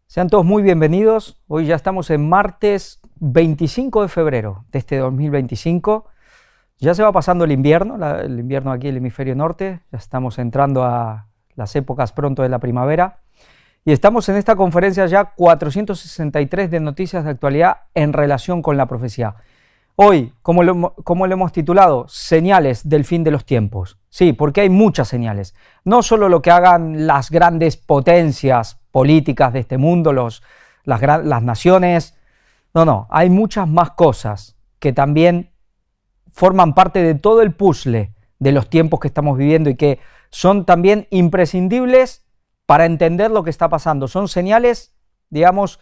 Sean todos muy bienvenidos. Hoy ya estamos en martes 25 de febrero de este 2025. Ya se va pasando el invierno aquí en el hemisferio norte. Ya estamos entrando a las épocas pronto de la primavera. Y estamos en esta conferencia ya 463 de noticias de actualidad en relación con la profecía. Hoy, como lo hemos titulado, señales del fin de los tiempos. Sí, porque hay muchas señales. No solo lo que hagan las grandes potencias políticas de este mundo, las naciones. No, hay muchas más cosas que también forman parte de todo el puzzle de los tiempos que estamos viviendo y que son también imprescindibles para entender lo que está pasando. Son señales, digamos,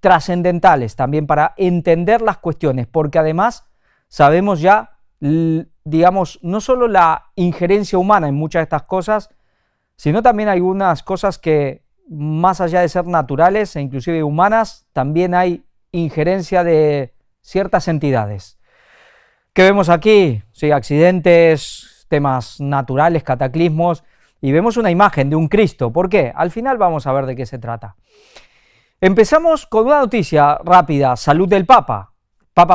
trascendentales también para entender las cuestiones, porque además sabemos ya, digamos, no solo la injerencia humana en muchas de estas cosas, sino también algunas cosas que, más allá de ser naturales e inclusive humanas, también hay injerencia de ciertas entidades. ¿Qué vemos aquí? Sí, accidentes, temas naturales, cataclismos, y vemos una imagen de un Cristo. ¿Por qué? Al final vamos a ver de qué se trata. Empezamos con una noticia rápida, salud del Papa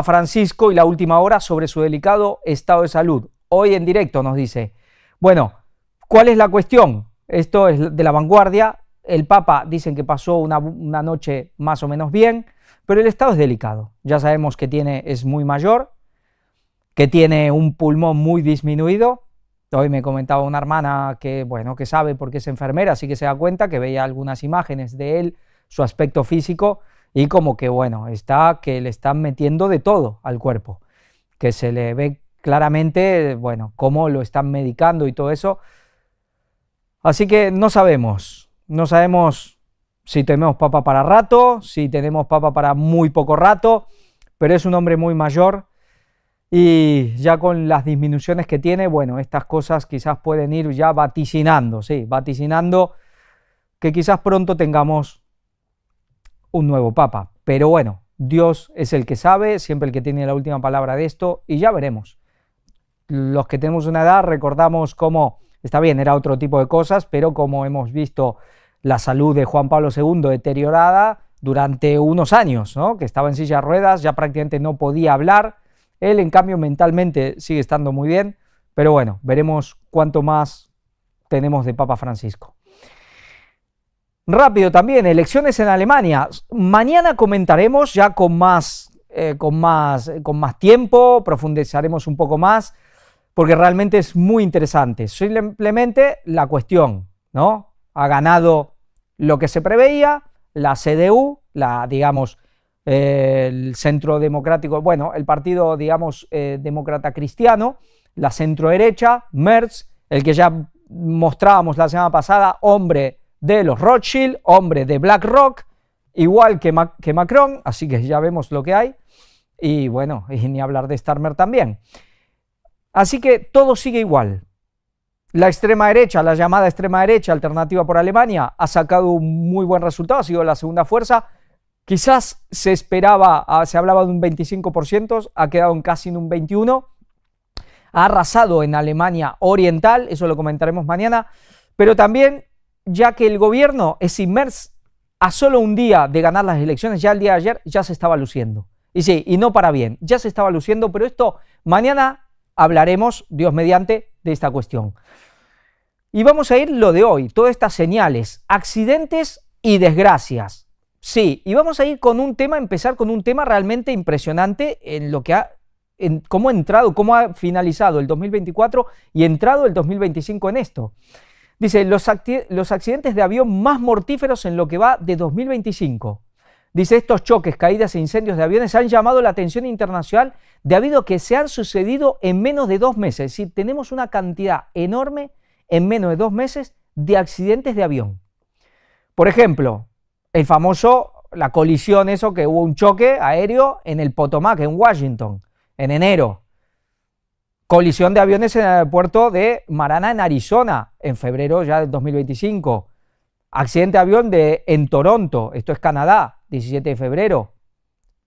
Francisco y la última hora sobre su delicado estado de salud. Hoy en directo nos dice, bueno, ¿cuál es la cuestión? Esto es de La Vanguardia. El Papa dicen que pasó una noche más o menos bien, pero el estado es delicado. Ya sabemos que es muy mayor, que tiene un pulmón muy disminuido. Hoy me comentaba una hermana que sabe porque es enfermera, así que se da cuenta que veía algunas imágenes de él, su aspecto físico, y como que que le están metiendo de todo al cuerpo, que se le ve claramente, cómo lo están medicando y todo eso. Así que no sabemos si tenemos Papa para rato, si tenemos Papa para muy poco rato, pero es un hombre muy mayor y ya con las disminuciones que tiene, estas cosas quizás pueden ir ya vaticinando que quizás pronto tengamos un nuevo Papa, pero Dios es el que sabe, siempre el que tiene la última palabra de esto, y ya veremos. Los que tenemos una edad recordamos cómo, está bien, era otro tipo de cosas, pero como hemos visto la salud de Juan Pablo II deteriorada durante unos años, ¿no? Que estaba en silla de ruedas, ya prácticamente no podía hablar. Él, en cambio, mentalmente sigue estando muy bien, pero veremos cuánto más tenemos de Papa Francisco. Rápido también, elecciones en Alemania. Mañana comentaremos ya con más tiempo, profundizaremos un poco más, porque realmente es muy interesante. Simplemente la cuestión, ¿no? Ha ganado lo que se preveía, la CDU, el Centro Democrático, el partido, demócrata cristiano, la centroderecha, Merz, el que ya mostrábamos la semana pasada, hombre de los Rothschild, hombre de BlackRock, igual que Macron, así que ya vemos lo que hay, y y ni hablar de Starmer también. Así que todo sigue igual. La extrema derecha, la llamada extrema derecha, Alternativa por Alemania, ha sacado un muy buen resultado, ha sido la segunda fuerza. Quizás se hablaba de un 25%, ha quedado en casi un 21%. Ha arrasado en Alemania Oriental, eso lo comentaremos mañana, pero también, ya que el gobierno es inmerso a solo un día de ganar las elecciones, ya el día de ayer ya se estaba luciendo. Y sí, y no para bien, ya se estaba luciendo, pero esto mañana hablaremos, Dios mediante, de esta cuestión. Y vamos a ir lo de hoy, todas estas señales, accidentes y desgracias. Sí, y vamos a ir empezar con un tema realmente impresionante en cómo ha finalizado el 2024 y entrado el 2025 en esto. Dice, los accidentes de avión más mortíferos en lo que va de 2025. Dice, estos choques, caídas e incendios de aviones han llamado la atención internacional debido a que se han sucedido en menos de 2 meses. Es decir, tenemos una cantidad enorme en menos de 2 meses de accidentes de avión. Por ejemplo, la colisión, que hubo un choque aéreo en el Potomac, en Washington, en enero. Colisión de aviones en el aeropuerto de Marana, en Arizona, en febrero ya del 2025. Accidente de avión en Toronto, esto es Canadá, 17 de febrero.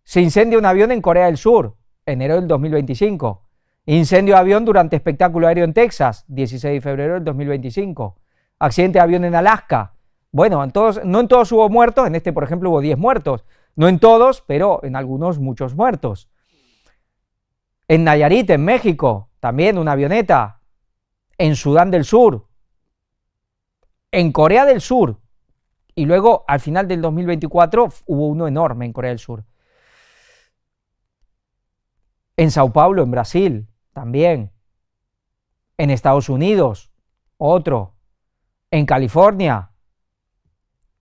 Se incendia un avión en Corea del Sur, enero del 2025. Incendio de avión durante espectáculo aéreo en Texas, 16 de febrero del 2025. Accidente de avión en Alaska, Bueno, no en todos hubo muertos, en este, por ejemplo, hubo 10 muertos. No en todos, pero en algunos muchos muertos. En Nayarit, en México, también una avioneta. En Sudán del Sur. En Corea del Sur. Y luego, al final del 2024, hubo uno enorme en Corea del Sur. En Sao Paulo, en Brasil, también. En Estados Unidos, otro. En California.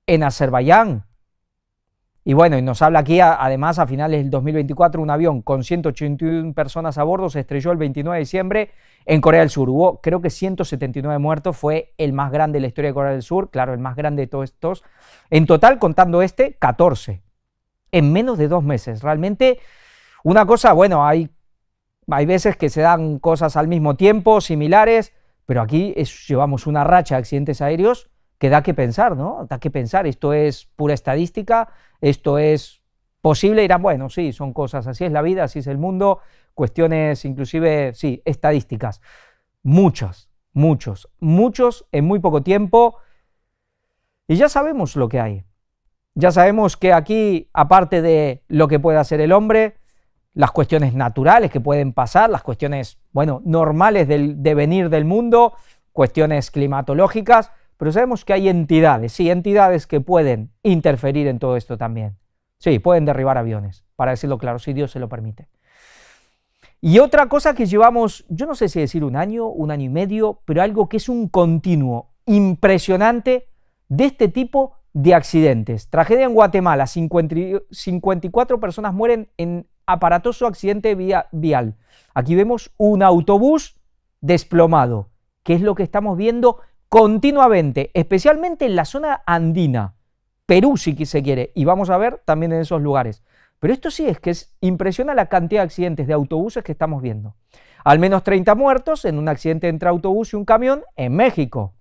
En Azerbaiyán. Y bueno, y nos habla aquí, además, a finales del 2024, un avión con 181 personas a bordo se estrelló el 29 de diciembre en Corea del Sur. Hubo, creo que 179 muertos, fue el más grande de la historia de Corea del Sur, claro, el más grande de todos estos. En total, contando 14, en menos de 2 meses. Realmente, una cosa, bueno, hay veces que se dan cosas al mismo tiempo, similares, pero aquí llevamos una racha de accidentes aéreos que da que pensar, ¿no? Da que pensar, esto es pura estadística, esto es posible, dirán, bueno, sí, son cosas, así es la vida, así es el mundo, cuestiones inclusive, sí, estadísticas. Muchos en muy poco tiempo, y ya sabemos lo que hay. Ya sabemos que aquí, aparte de lo que puede hacer el hombre, las cuestiones naturales que pueden pasar, las cuestiones, bueno, normales del devenir del mundo, cuestiones climatológicas, pero sabemos que hay entidades, sí, entidades que pueden interferir en todo esto también. Sí, pueden derribar aviones, para decirlo claro, si Dios se lo permite. Y otra cosa que llevamos, yo no sé si decir un año y medio, pero algo que es un continuo impresionante de este tipo de accidentes. Tragedia en Guatemala, 54 personas mueren en aparatoso accidente vial. Aquí vemos un autobús desplomado, que es lo que estamos viendo continuamente, especialmente en la zona andina, Perú si se quiere, y vamos a ver también en esos lugares. Pero esto sí es que impresiona la cantidad de accidentes de autobuses que estamos viendo. Al menos 30 muertos en un accidente entre autobús y un camión en México.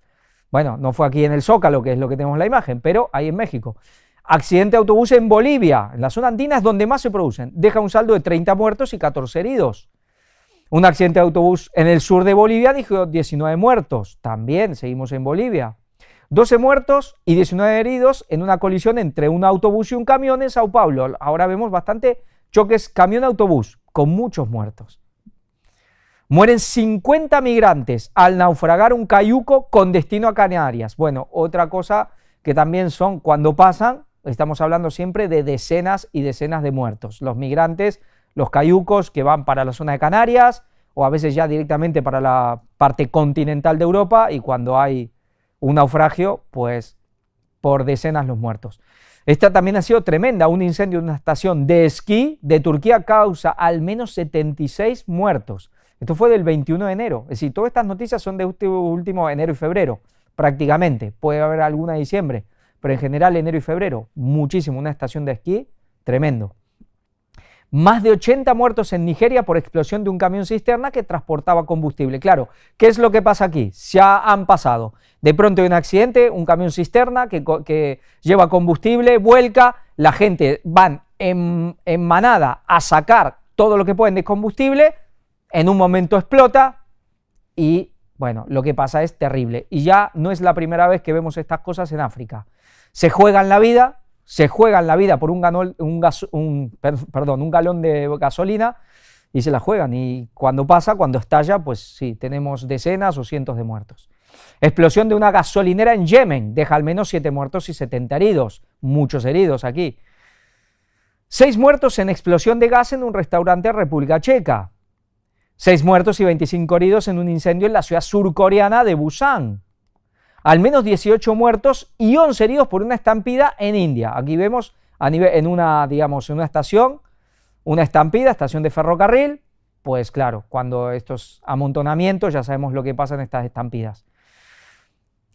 Bueno, no fue aquí en el Zócalo, que es lo que tenemos en la imagen, pero ahí en México. Accidente de autobús en Bolivia, en la zona andina es donde más se producen. Deja un saldo de 30 muertos y 14 heridos. Un accidente de autobús en el sur de Bolivia dijo 19 muertos. También seguimos en Bolivia. 12 muertos y 19 heridos en una colisión entre un autobús y un camión en Sao Paulo. Ahora vemos bastante choques camión-autobús con muchos muertos. Mueren 50 migrantes al naufragar un cayuco con destino a Canarias. Bueno, otra cosa que también son, cuando pasan, estamos hablando siempre de decenas y decenas de muertos. Los migrantes, los cayucos que van para la zona de Canarias o a veces ya directamente para la parte continental de Europa, y cuando hay un naufragio, pues por decenas los muertos. Esta también ha sido tremenda, un incendio en una estación de esquí de Turquía causa al menos 76 muertos. Esto fue del 21 de enero, es decir, todas estas noticias son de último enero y febrero, prácticamente, puede haber alguna de diciembre, pero en general enero y febrero, muchísimo, una estación de esquí, tremendo. Más de 80 muertos en Nigeria por explosión de un camión cisterna que transportaba combustible. Claro, ¿qué es lo que pasa aquí? Ya han pasado. De pronto hay un accidente, un camión cisterna que lleva combustible, vuelca, la gente van en manada a sacar todo lo que pueden de combustible, en un momento explota y, bueno, lo que pasa es terrible. Y ya no es la primera vez que vemos estas cosas en África. Se juegan la vida por un galón de gasolina y se la juegan, y cuando estalla, pues sí, tenemos decenas o cientos de muertos. Explosión de una gasolinera en Yemen, deja al menos 7 muertos y 70 heridos, muchos heridos aquí. 6 muertos en explosión de gas en un restaurante en República Checa. 6 muertos y 25 heridos en un incendio en la ciudad surcoreana de Busan. Al menos 18 muertos y 11 heridos por una estampida en India. Aquí vemos en una estación, una estampida, estación de ferrocarril. Pues claro, cuando estos amontonamientos, ya sabemos lo que pasa en estas estampidas.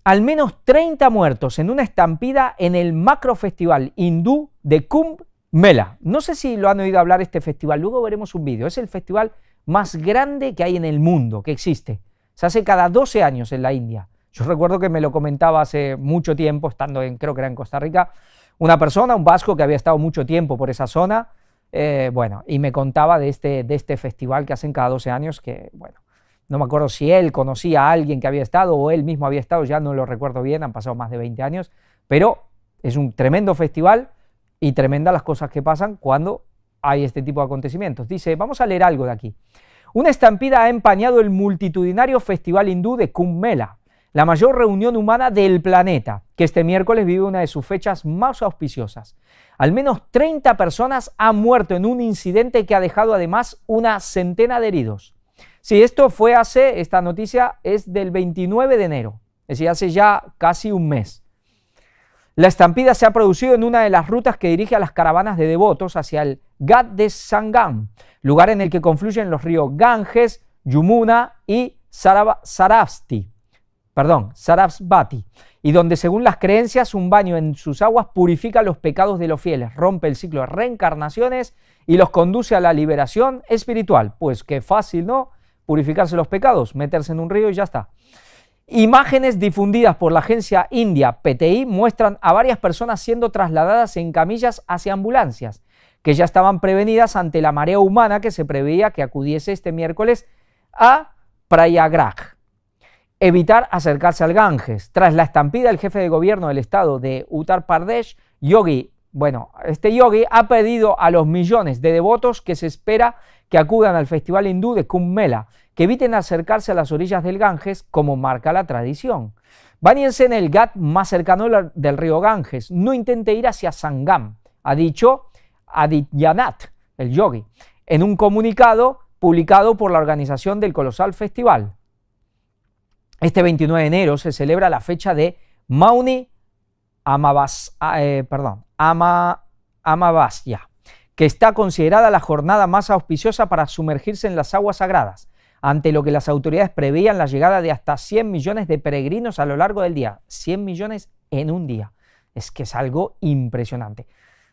Al menos 30 muertos en una estampida en el macro festival hindú de Kumbh Mela. No sé si lo han oído hablar este festival, luego veremos un vídeo. Es el festival más grande que hay en el mundo, que existe. Se hace cada 12 años en la India. Yo recuerdo que me lo comentaba hace mucho tiempo, estando creo que era en Costa Rica, una persona, un vasco que había estado mucho tiempo por esa zona, y me contaba de este festival que hacen cada 12 años, que, bueno, no me acuerdo si él conocía a alguien que había estado o él mismo había estado, ya no lo recuerdo bien, han pasado más de 20 años, Pero es un tremendo festival y tremendas las cosas que pasan cuando hay este tipo de acontecimientos. Dice, vamos a leer algo de aquí. Una estampida ha empañado el multitudinario festival hindú de Kumbh Mela, la mayor reunión humana del planeta, que este miércoles vive una de sus fechas más auspiciosas. Al menos 30 personas han muerto en un incidente que ha dejado además una centena de heridos. Sí, esta noticia es del 29 de enero, es decir, hace ya casi un mes. La estampida se ha producido en una de las rutas que dirige a las caravanas de devotos hacia el Ghat de Sangam, lugar en el que confluyen los ríos Ganges, Yamuna y Sarasvati, y donde según las creencias un baño en sus aguas purifica los pecados de los fieles, rompe el ciclo de reencarnaciones y los conduce a la liberación espiritual. Pues qué fácil, ¿no? Purificarse los pecados, meterse en un río y ya está. Imágenes difundidas por la agencia india PTI muestran a varias personas siendo trasladadas en camillas hacia ambulancias, que ya estaban prevenidas ante la marea humana que se preveía que acudiese este miércoles a Prayagraj. Evitar acercarse al Ganges. Tras la estampida, el jefe de gobierno del estado de Uttar Pradesh, yogi ha pedido a los millones de devotos que se espera que acudan al festival hindú de Kumbh Mela que eviten acercarse a las orillas del Ganges como marca la tradición. Báñense en el Ghat más cercano del río Ganges, no intente ir hacia Sangam, ha dicho Adityanath, el yogi, en un comunicado publicado por la organización del colosal festival. Este 29 de enero se celebra la fecha de Mauni Amavasya, que está considerada la jornada más auspiciosa para sumergirse en las aguas sagradas, ante lo que las autoridades preveían la llegada de hasta 100 millones de peregrinos a lo largo del día. 100 millones en un día. Es que es algo impresionante.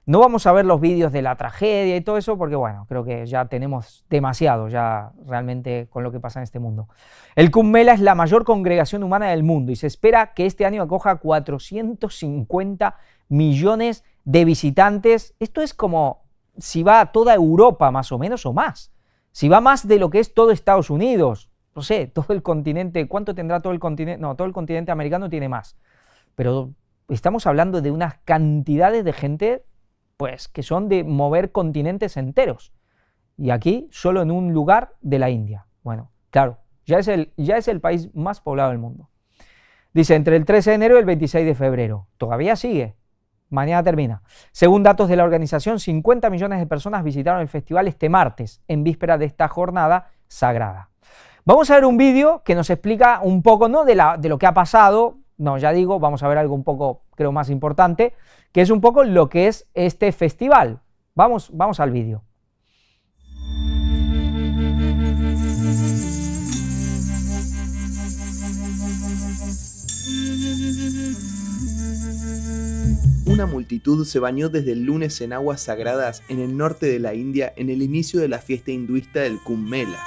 No vamos a ver los vídeos de la tragedia y todo eso porque, bueno, creo que ya tenemos demasiado ya realmente con lo que pasa en este mundo. El Kumbh Mela es la mayor congregación humana del mundo y se espera que este año acoja 450 millones de visitantes. Esto es como si va a toda Europa más o menos o más. Si va más de lo que es todo Estados Unidos, no sé, todo el continente, ¿cuánto tendrá todo el continente? No, todo el continente americano tiene más. Pero estamos hablando de unas cantidades de gente, pues, que son de mover continentes enteros. Y aquí, solo en un lugar de la India. Bueno, claro, ya es el país más poblado del mundo. Dice, entre el 13 de enero y el 26 de febrero. Todavía sigue. Mañana termina. Según datos de la organización, 50 millones de personas visitaron el festival este martes, en víspera de esta jornada sagrada. Vamos a ver un vídeo que nos explica un poco, no de lo que ha pasado, no, ya digo, vamos a ver algo un poco, creo, más importante, que es un poco lo que es este festival. Vamos al vídeo. Una multitud se bañó desde el lunes en aguas sagradas en el norte de la India en el inicio de la fiesta hinduista del Kumbh Mela.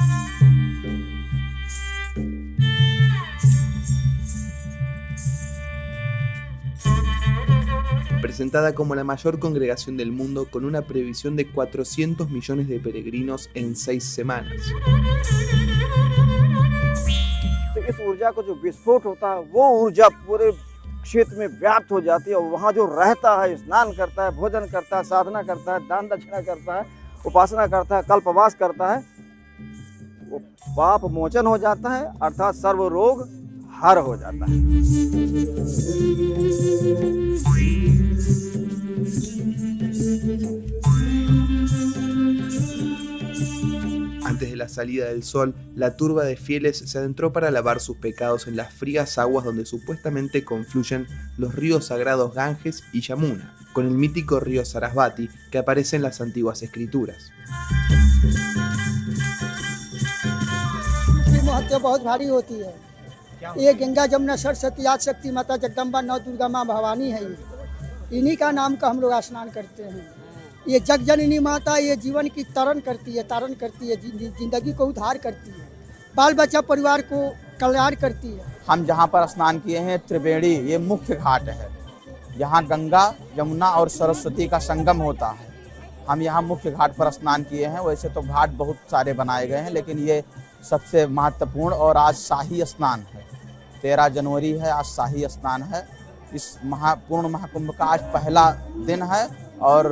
Presentada como la mayor congregación del mundo con una previsión de 400 millones de peregrinos en 6 semanas. क्षेत्र में व्याप्त हो जाती है और वहाँ जो रहता है, स्नान करता है, भोजन करता है, साधना करता है, दान दक्षिणा करता है, उपासना करता है, कल्पवास करता है, वो पाप मोचन हो जाता है, अर्थात सर्व रोग हर हो जाता है। Antes de la salida del sol, la turba de fieles se adentró para lavar sus pecados en las frías aguas donde supuestamente confluyen los ríos sagrados Ganges y Yamuna, con el mítico río Sarasvati que aparece en las antiguas escrituras. बहुत भारी होती है। ये गंगा जमुना सरस्वती आदि शक्ति माता जगदम्बा नौ दुर्गा माँ भवानी है। इन्हीं का नाम का हम लोग स्नान करते हैं। ये जग जननी माता ये जीवन की तारण करती है, जिंदगी को उद्धार करती है, बाल बच्चा परिवार को कल्याण करती है। हम जहाँ पर स्नान किए हैं त्रिवेणी, ये मुख्य घाट है। यहाँ गंगा यमुना और सरस्वती का संगम होता है। हम यहाँ मुख्य घाट पर स्नान किए हैं। वैसे तो घाट बहुत सारे बनाए गए हैं, लेकिन ये सबसे महत्वपूर्ण और आज शाही स्नान है। 13 जनवरी है, आज शाही स्नान है इस पूर्ण महाकुंभ का आज पहला दिन है और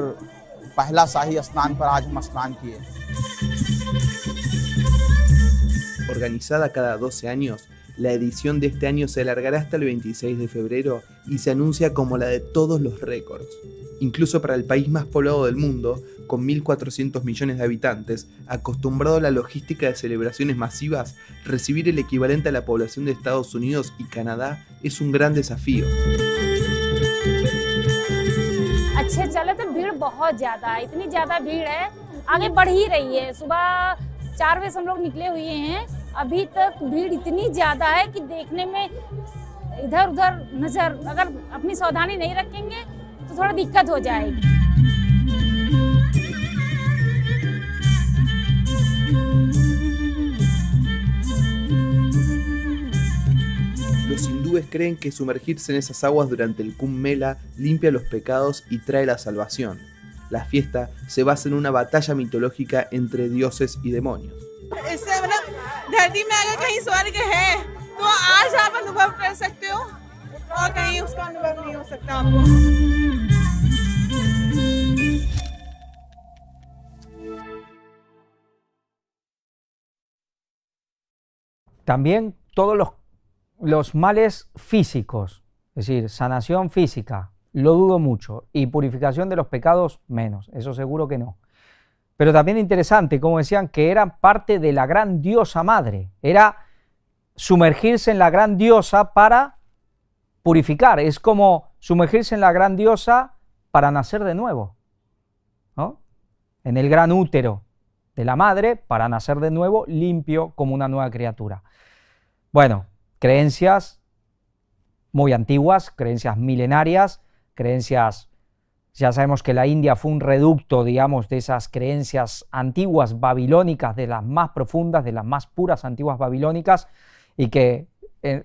पहला शाही स्नान पर आज हम स्नान किए। Organizada cada 12 años, la edición de este año se alargará hasta el 26 de febrero y se anuncia como la de todos los récords. Incluso para el país más poblado del mundo, con 1.400 millones de habitantes, acostumbrado a la logística de celebraciones masivas, recibir el equivalente a la población de Estados Unidos y Canadá es un gran desafío. अच्छे चले तो भीड़ बहुत ज़्यादा है, इतनी ज़्यादा भीड़ है, आगे बढ़ ही रही है। सुबह 4 बजे हम लोग निकले हुए हैं, अभी तक भीड़ इतनी ज़्यादा है कि देखने में इधर उधर नज़र, अगर अपनी सावधानी नहीं रखेंगे तो थोड़ा दिक्कत हो जाएगी। Los hindúes creen que sumergirse en esas aguas durante el Kumbh Mela limpia los pecados y trae la salvación. La fiesta se basa en una batalla mitológica entre dioses y demonios. इससे मतलब धरती में अगर कहीं स्वर्ग है तो आज आप अनुभव कर सकते हो और कहीं उसका अनुभव नहीं हो सकता आपको। También todos los males físicos, es decir, sanación física, lo dudo mucho, y purificación de los pecados menos, eso seguro que no. Pero también interesante, como decían, que eran parte de la gran diosa madre, era sumergirse en la gran diosa para purificar, es como sumergirse en la gran diosa para nacer de nuevo, ¿no? En el gran útero de la madre para nacer de nuevo limpio como una nueva criatura. Bueno, creencias muy antiguas, creencias milenarias, creencias, ya sabemos que la India fue un reducto, digamos, de esas creencias antiguas babilónicas, de las más profundas, de las más puras antiguas babilónicas, y que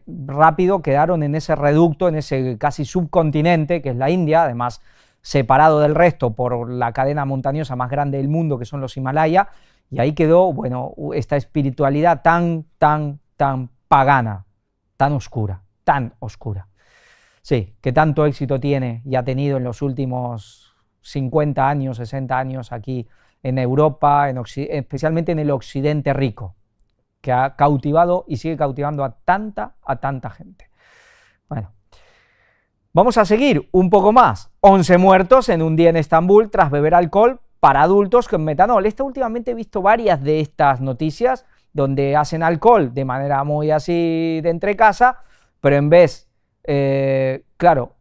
rápido quedaron en ese reducto, en ese casi subcontinente que es la India, además separado del resto por la cadena montañosa más grande del mundo que son los Himalaya, y ahí quedó, bueno, esta espiritualidad tan pagana, tan oscura. Sí, que tanto éxito tiene y ha tenido en los últimos 50 años, 60 años aquí en Europa, especialmente en el occidente rico, que ha cautivado y sigue cautivando a tanta gente. Bueno, vamos a seguir un poco más. 11 muertos en un día en Estambul tras beber alcohol para adultos con metanol. Últimamente he visto varias de estas noticias donde hacen alcohol de manera muy así de entrecasa, pero en vez, claro,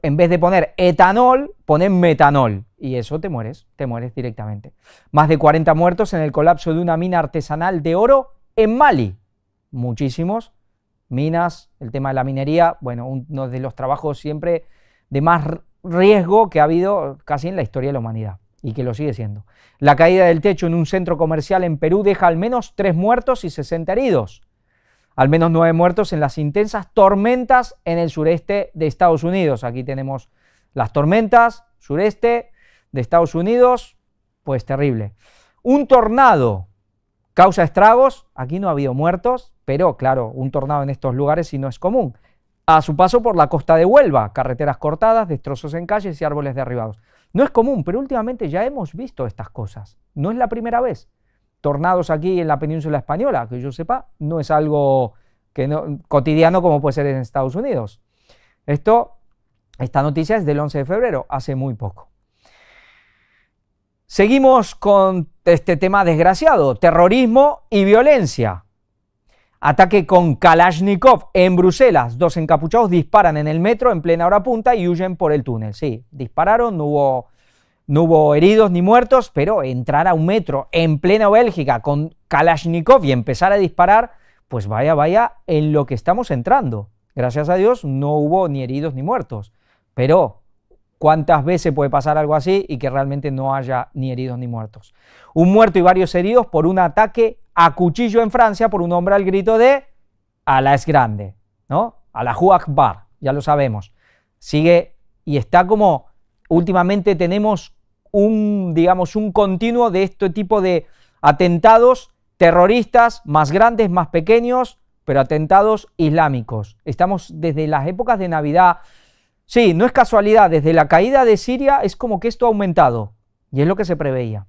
en vez de poner etanol, ponen metanol, y eso te mueres directamente. Más de 40 muertos en el colapso de una mina artesanal de oro en Mali. Muchísimos. Minas, el tema de la minería, bueno, uno de los trabajos siempre de más riesgo que ha habido casi en la historia de la humanidad, y que lo sigue siendo. La caída del techo en un centro comercial en Perú deja al menos 3 muertos y 60 heridos. Al menos 9 muertos en las intensas tormentas en el sureste de Estados Unidos. Aquí tenemos las tormentas, sureste de Estados Unidos, pues terrible. Un tornado causa estragos, aquí no ha habido muertos, pero claro, un tornado en estos lugares sí no es común. A su paso por la costa de Huelva, carreteras cortadas, destrozos en calles y árboles derribados. No es común, pero últimamente ya hemos visto estas cosas. No es la primera vez. Tornados aquí en la península española, que yo sepa, no es algo cotidiano como puede ser en Estados Unidos. Esta noticia es del 11 de febrero, hace muy poco. Seguimos con este tema desgraciado, terrorismo y violencia. Ataque con Kalashnikov en Bruselas. 2 encapuchados disparan en el metro en plena hora punta y huyen por el túnel. Sí, dispararon, no hubo heridos ni muertos, pero entrar a un metro en plena Bélgica con Kalashnikov y empezar a disparar, pues vaya en lo que estamos entrando. Gracias a Dios no hubo ni heridos ni muertos, pero ¿cuántas veces puede pasar algo así y que realmente no haya ni heridos ni muertos? Un muerto y varios heridos por un ataque a cuchillo en Francia por un hombre al grito de "Alá es grande", ¿no? Allahu Akbar, ya lo sabemos. Sigue y está como últimamente tenemos un continuo de este tipo de atentados terroristas, más grandes, más pequeños, pero atentados islámicos. Estamos desde las épocas de Navidad, Sí, no es casualidad, desde la caída de Siria es como que esto ha aumentado, y es lo que se preveía.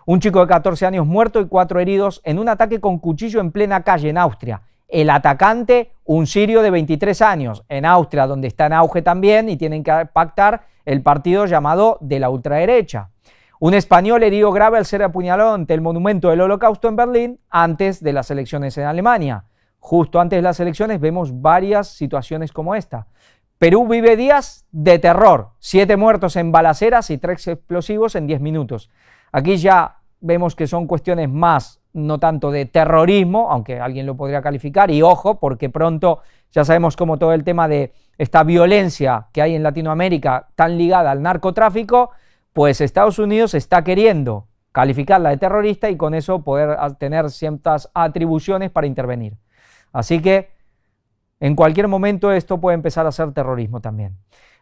Un chico de 14 años muerto y 4 heridos en un ataque con cuchillo en plena calle en Austria. El atacante, un sirio de 23 años, en Austria, donde está en auge también, y tienen que pactar el partido llamado de la ultraderecha. Un español herido grave al ser apuñalado ante el monumento del Holocausto en Berlín antes de las elecciones en Alemania. Justo antes de las elecciones vemos varias situaciones como esta. Perú vive días de terror, 7 muertos en balaceras y 3 explosivos en 10 minutos. Aquí ya vemos que son cuestiones más, no tanto de terrorismo, aunque alguien lo podría calificar, y ojo, porque pronto ya sabemos cómo todo el tema de esta violencia que hay en Latinoamérica tan ligada al narcotráfico, pues Estados Unidos está queriendo calificarla de terrorista y con eso poder tener ciertas atribuciones para intervenir. Así que en cualquier momento esto puede empezar a ser terrorismo también.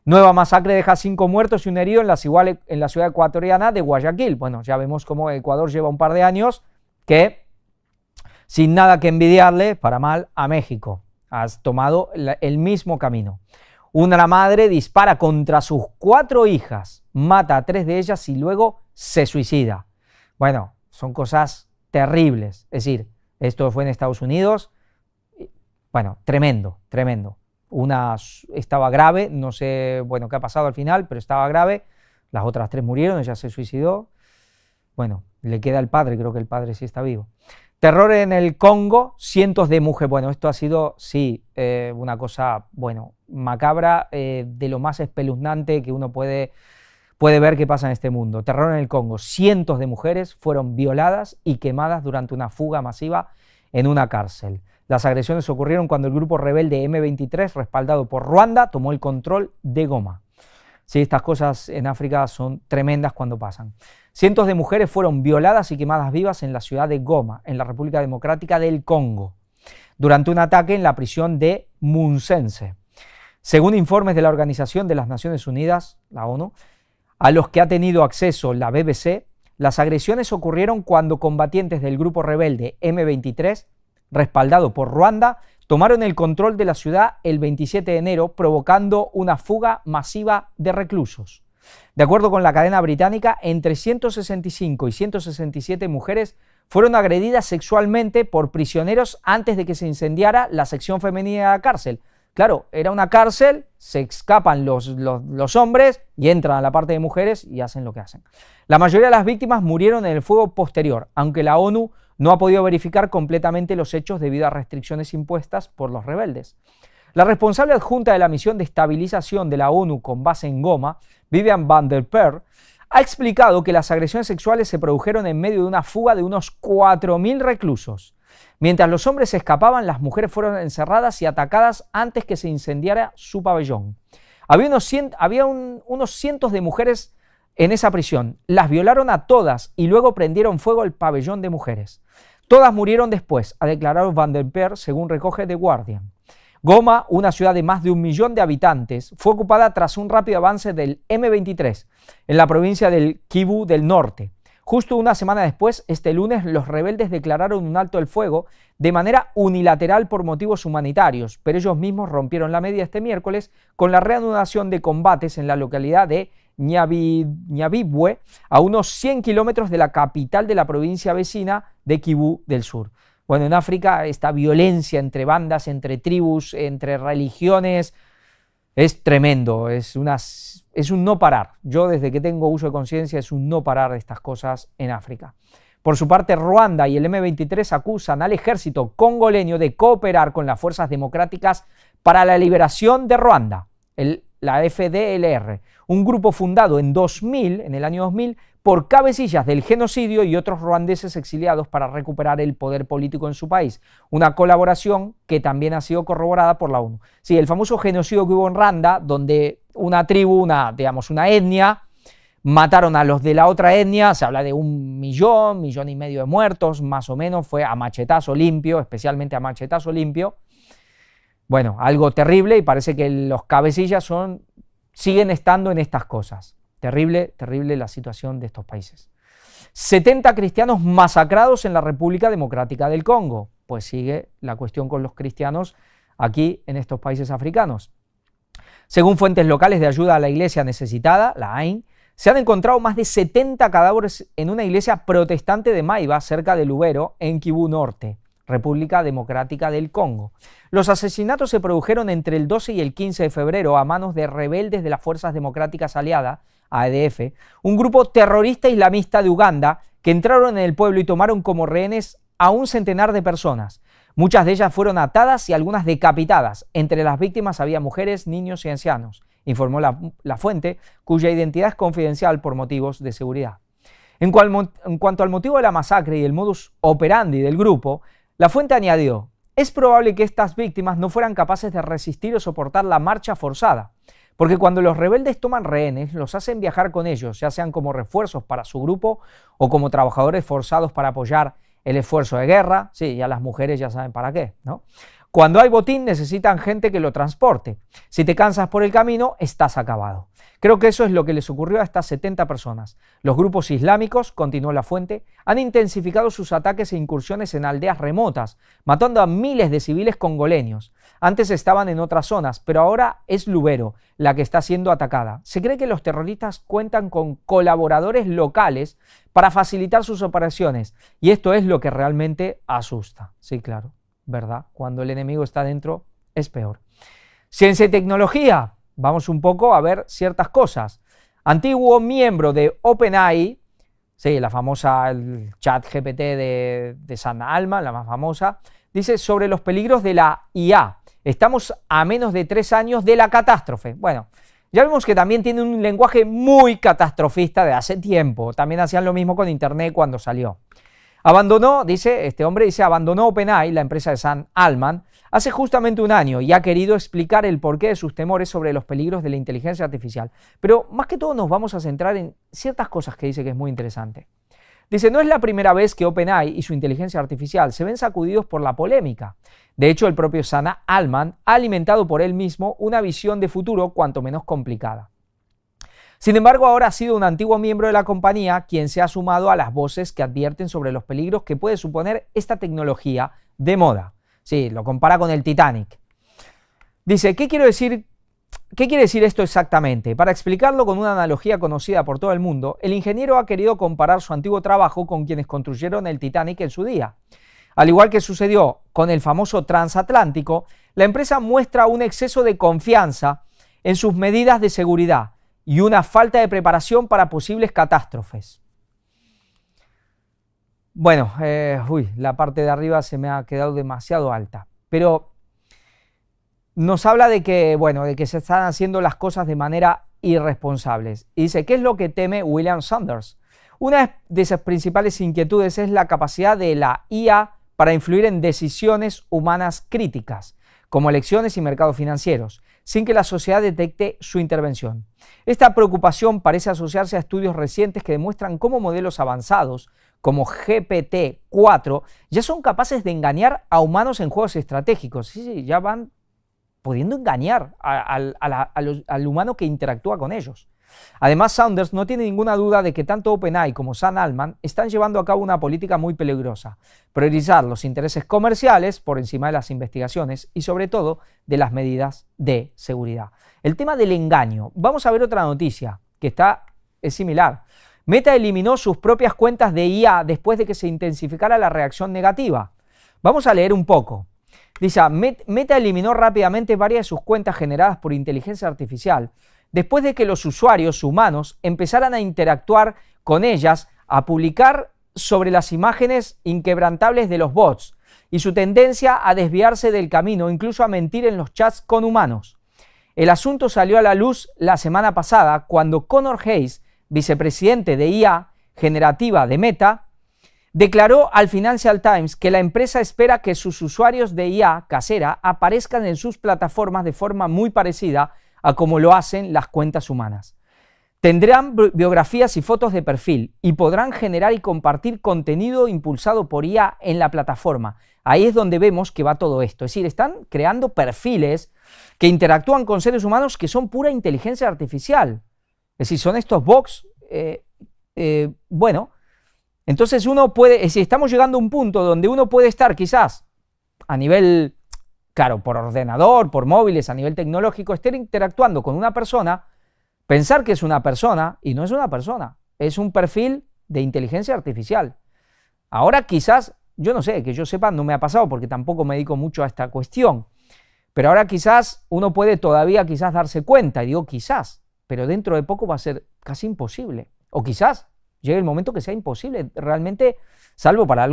Nueva masacre deja 5 muertos y un herido en la ciudad ecuatoriana de Guayaquil. Bueno, ya vemos cómo Ecuador lleva un par de años que, sin nada que envidiarle, para mal, a México. Has tomado el mismo camino. Una madre dispara contra sus 4 hijas, mata a 3 de ellas y luego se suicida. Bueno, son cosas terribles. Es decir, esto fue en Estados Unidos. Bueno, tremendo, tremendo. Una estaba grave, no sé, bueno, qué ha pasado al final, pero estaba grave. Las otras 3 murieron, ella se suicidó. Bueno, le queda el padre, creo que el padre sí está vivo. Terror en el Congo, cientos de mujeres. Bueno, esto ha sido, sí, una cosa, bueno, macabra, de lo más espeluznante que uno puede ver que pasa en este mundo. Terror en el Congo, cientos de mujeres fueron violadas y quemadas durante una fuga masiva en una cárcel. Las agresiones ocurrieron cuando el grupo rebelde M23, respaldado por Ruanda, tomó el control de Goma. Sí, estas cosas en África son tremendas cuando pasan. Cientos de mujeres fueron violadas y quemadas vivas en la ciudad de Goma, en la República Democrática del Congo, durante un ataque en la prisión de Munsense. Según informes de la Organización de las Naciones Unidas, la ONU, a los que ha tenido acceso la BBC, las agresiones ocurrieron cuando combatientes del grupo rebelde M23, respaldado por Ruanda, tomaron el control de la ciudad el 27 de enero, provocando una fuga masiva de reclusos. De acuerdo con la cadena británica, entre 165 y 167 mujeres fueron agredidas sexualmente por prisioneros antes de que se incendiara la sección femenina de la cárcel. Claro, era una cárcel, se escapan los hombres y entran a la parte de mujeres y hacen lo que hacen. La mayoría de las víctimas murieron en el fuego posterior, aunque la ONU no ha podido verificar completamente los hechos debido a restricciones impuestas por los rebeldes. La responsable adjunta de la misión de estabilización de la ONU con base en Goma, Vivian van der Per, ha explicado que las agresiones sexuales se produjeron en medio de una fuga de unos 4.000 reclusos. Mientras los hombres se escapaban, las mujeres fueron encerradas y atacadas antes que se incendiara su pabellón. Había unos cientos de mujeres en esa prisión. Las violaron a todas y luego prendieron fuego al pabellón de mujeres. Todas murieron después, ha declarado Van der Per, según recoge The Guardian. Goma, una ciudad de más de 1 millón de habitantes, fue ocupada tras un rápido avance del M23 en la provincia del Kivu del Norte. Justo una semana después, este lunes, los rebeldes declararon un alto el fuego de manera unilateral por motivos humanitarios, pero ellos mismos rompieron la medida este miércoles con la reanudación de combates en la localidad de Nyabibwe, a unos 100 kilómetros de la capital de la provincia vecina de Kivu del Sur. Bueno, en África esta violencia entre bandas, entre tribus, entre religiones, es tremendo, es un no parar. Yo desde que tengo uso de conciencia es un no parar de estas cosas en África. Por su parte, Ruanda y el M23 acusan al ejército congoleño de cooperar con las fuerzas democráticas para la liberación de Ruanda, la FDLR, un grupo fundado en el año 2000, por cabecillas del genocidio y otros ruandeses exiliados para recuperar el poder político en su país. Una colaboración que también ha sido corroborada por la ONU. Sí, el famoso genocidio que hubo en Ruanda, donde una tribu, una etnia, mataron a los de la otra etnia, se habla de 1 millón y medio de muertos, más o menos, fue a machetazo limpio, especialmente a machetazo limpio. Bueno, algo terrible, y parece que los cabecillas siguen estando en estas cosas. Terrible, terrible la situación de estos países. 70 cristianos masacrados en la República Democrática del Congo. Pues sigue la cuestión con los cristianos aquí en estos países africanos. Según fuentes locales de ayuda a la iglesia necesitada, la AIN, se han encontrado más de 70 cadáveres en una iglesia protestante de Maiba, cerca de Lubero, en Kivu Norte, República Democrática del Congo. Los asesinatos se produjeron entre el 12 y el 15 de febrero a manos de rebeldes de las Fuerzas Democráticas Aliadas, ADF, un grupo terrorista islamista de Uganda que entraron en el pueblo y tomaron como rehenes a un centenar de personas. Muchas de ellas fueron atadas y algunas decapitadas. Entre las víctimas había mujeres, niños y ancianos, informó la fuente, cuya identidad es confidencial por motivos de seguridad. En cuanto al motivo de la masacre y el modus operandi del grupo, la fuente añadió: es probable que estas víctimas no fueran capaces de resistir o soportar la marcha forzada, porque cuando los rebeldes toman rehenes, los hacen viajar con ellos, ya sean como refuerzos para su grupo o como trabajadores forzados para apoyar el esfuerzo de guerra. Sí, ya las mujeres ya saben para qué, ¿no? Cuando hay botín necesitan gente que lo transporte. Si te cansas por el camino, estás acabado. Creo que eso es lo que les ocurrió a estas 70 personas. Los grupos islámicos, continuó la fuente, han intensificado sus ataques e incursiones en aldeas remotas, matando a miles de civiles congoleños. Antes estaban en otras zonas, pero ahora es Lubero la que está siendo atacada. Se cree que los terroristas cuentan con colaboradores locales para facilitar sus operaciones, y esto es lo que realmente asusta. Sí, claro, ¿verdad? Cuando el enemigo está dentro es peor. Ciencia y tecnología. Vamos un poco a ver ciertas cosas. Antiguo miembro de OpenAI, sí, la famosa, el chat GPT de Sam Altman, la más famosa, dice sobre los peligros de la IA. Estamos a menos de 3 años de la catástrofe. Bueno, ya vemos que también tiene un lenguaje muy catastrofista de hace tiempo. También hacían lo mismo con Internet cuando salió. Abandonó, dice, este hombre dice, abandonó OpenAI, la empresa de Sam Altman, hace justamente un año y ha querido explicar el porqué de sus temores sobre los peligros de la inteligencia artificial. Pero más que todo nos vamos a centrar en ciertas cosas que dice que es muy interesante. Dice, no es la primera vez que OpenAI y su inteligencia artificial se ven sacudidos por la polémica. De hecho, el propio Sam Altman ha alimentado por él mismo una visión de futuro cuanto menos complicada. Sin embargo, ahora ha sido un antiguo miembro de la compañía quien se ha sumado a las voces que advierten sobre los peligros que puede suponer esta tecnología de moda. Sí, lo compara con el Titanic. Dice, ¿qué quiere decir esto exactamente? Para explicarlo con una analogía conocida por todo el mundo, el ingeniero ha querido comparar su antiguo trabajo con quienes construyeron el Titanic en su día. Al igual que sucedió con el famoso transatlántico, la empresa muestra un exceso de confianza en sus medidas de seguridad y una falta de preparación para posibles catástrofes. Bueno, la parte de arriba se me ha quedado demasiado alta, pero nos habla de que, bueno, de que se están haciendo las cosas de manera irresponsables. Y dice, ¿qué es lo que teme William Sanders? Una de sus principales inquietudes es la capacidad de la IA para influir en decisiones humanas críticas, como elecciones y mercados financieros, sin que la sociedad detecte su intervención. Esta preocupación parece asociarse a estudios recientes que demuestran cómo modelos avanzados, como GPT-4, ya son capaces de engañar a humanos en juegos estratégicos. Sí, ya van pudiendo engañar al humano que interactúa con ellos. Además, Sanders no tiene ninguna duda de que tanto OpenAI como Sam Altman están llevando a cabo una política muy peligrosa: priorizar los intereses comerciales por encima de las investigaciones y sobre todo de las medidas de seguridad. El tema del engaño. Vamos a ver otra noticia que es similar. Meta eliminó sus propias cuentas de IA después de que se intensificara la reacción negativa. Vamos a leer un poco. Dice, Meta eliminó rápidamente varias de sus cuentas generadas por inteligencia artificial después de que los usuarios humanos empezaran a interactuar con ellas, a publicar sobre las imágenes inquebrantables de los bots y su tendencia a desviarse del camino, incluso a mentir en los chats con humanos. El asunto salió a la luz la semana pasada cuando Connor Hayes, vicepresidente de IA generativa de Meta, declaró al Financial Times que la empresa espera que sus usuarios de IA casera aparezcan en sus plataformas de forma muy parecida a como lo hacen las cuentas humanas. Tendrán biografías y fotos de perfil y podrán generar y compartir contenido impulsado por IA en la plataforma. Ahí es donde vemos que va todo esto. Es decir, están creando perfiles que interactúan con seres humanos que son pura inteligencia artificial. Es decir, son estos bots, bueno, entonces uno puede, es decir, estamos llegando a un punto donde uno puede estar quizás a nivel claro, por ordenador, por móviles, a nivel tecnológico, estar interactuando con una persona, pensar que es una persona y no es una persona, es un perfil de inteligencia artificial. Ahora quizás, yo no sé, que yo sepa, no me ha pasado porque tampoco me dedico mucho a esta cuestión, pero ahora quizás uno puede todavía quizás darse cuenta, y digo quizás, pero dentro de poco va a ser casi imposible, o quizás llegue el momento que sea imposible realmente, salvo para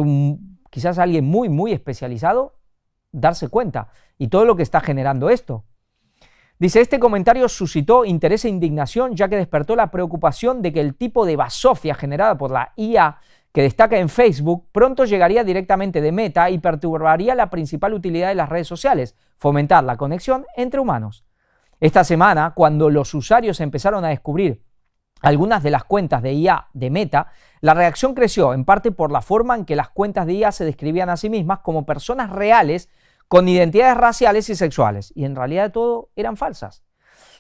quizás alguien muy especializado, darse cuenta, y todo lo que está generando esto. Dice, este comentario suscitó interés e indignación, ya que despertó la preocupación de que el tipo de basofia generada por la IA que destaca en Facebook pronto llegaría directamente de Meta y perturbaría la principal utilidad de las redes sociales, fomentar la conexión entre humanos. Esta semana, cuando los usuarios empezaron a descubrir algunas de las cuentas de IA de Meta, la reacción creció en parte por la forma en que las cuentas de IA se describían a sí mismas como personas reales con identidades raciales y sexuales, y en realidad todo eran falsas.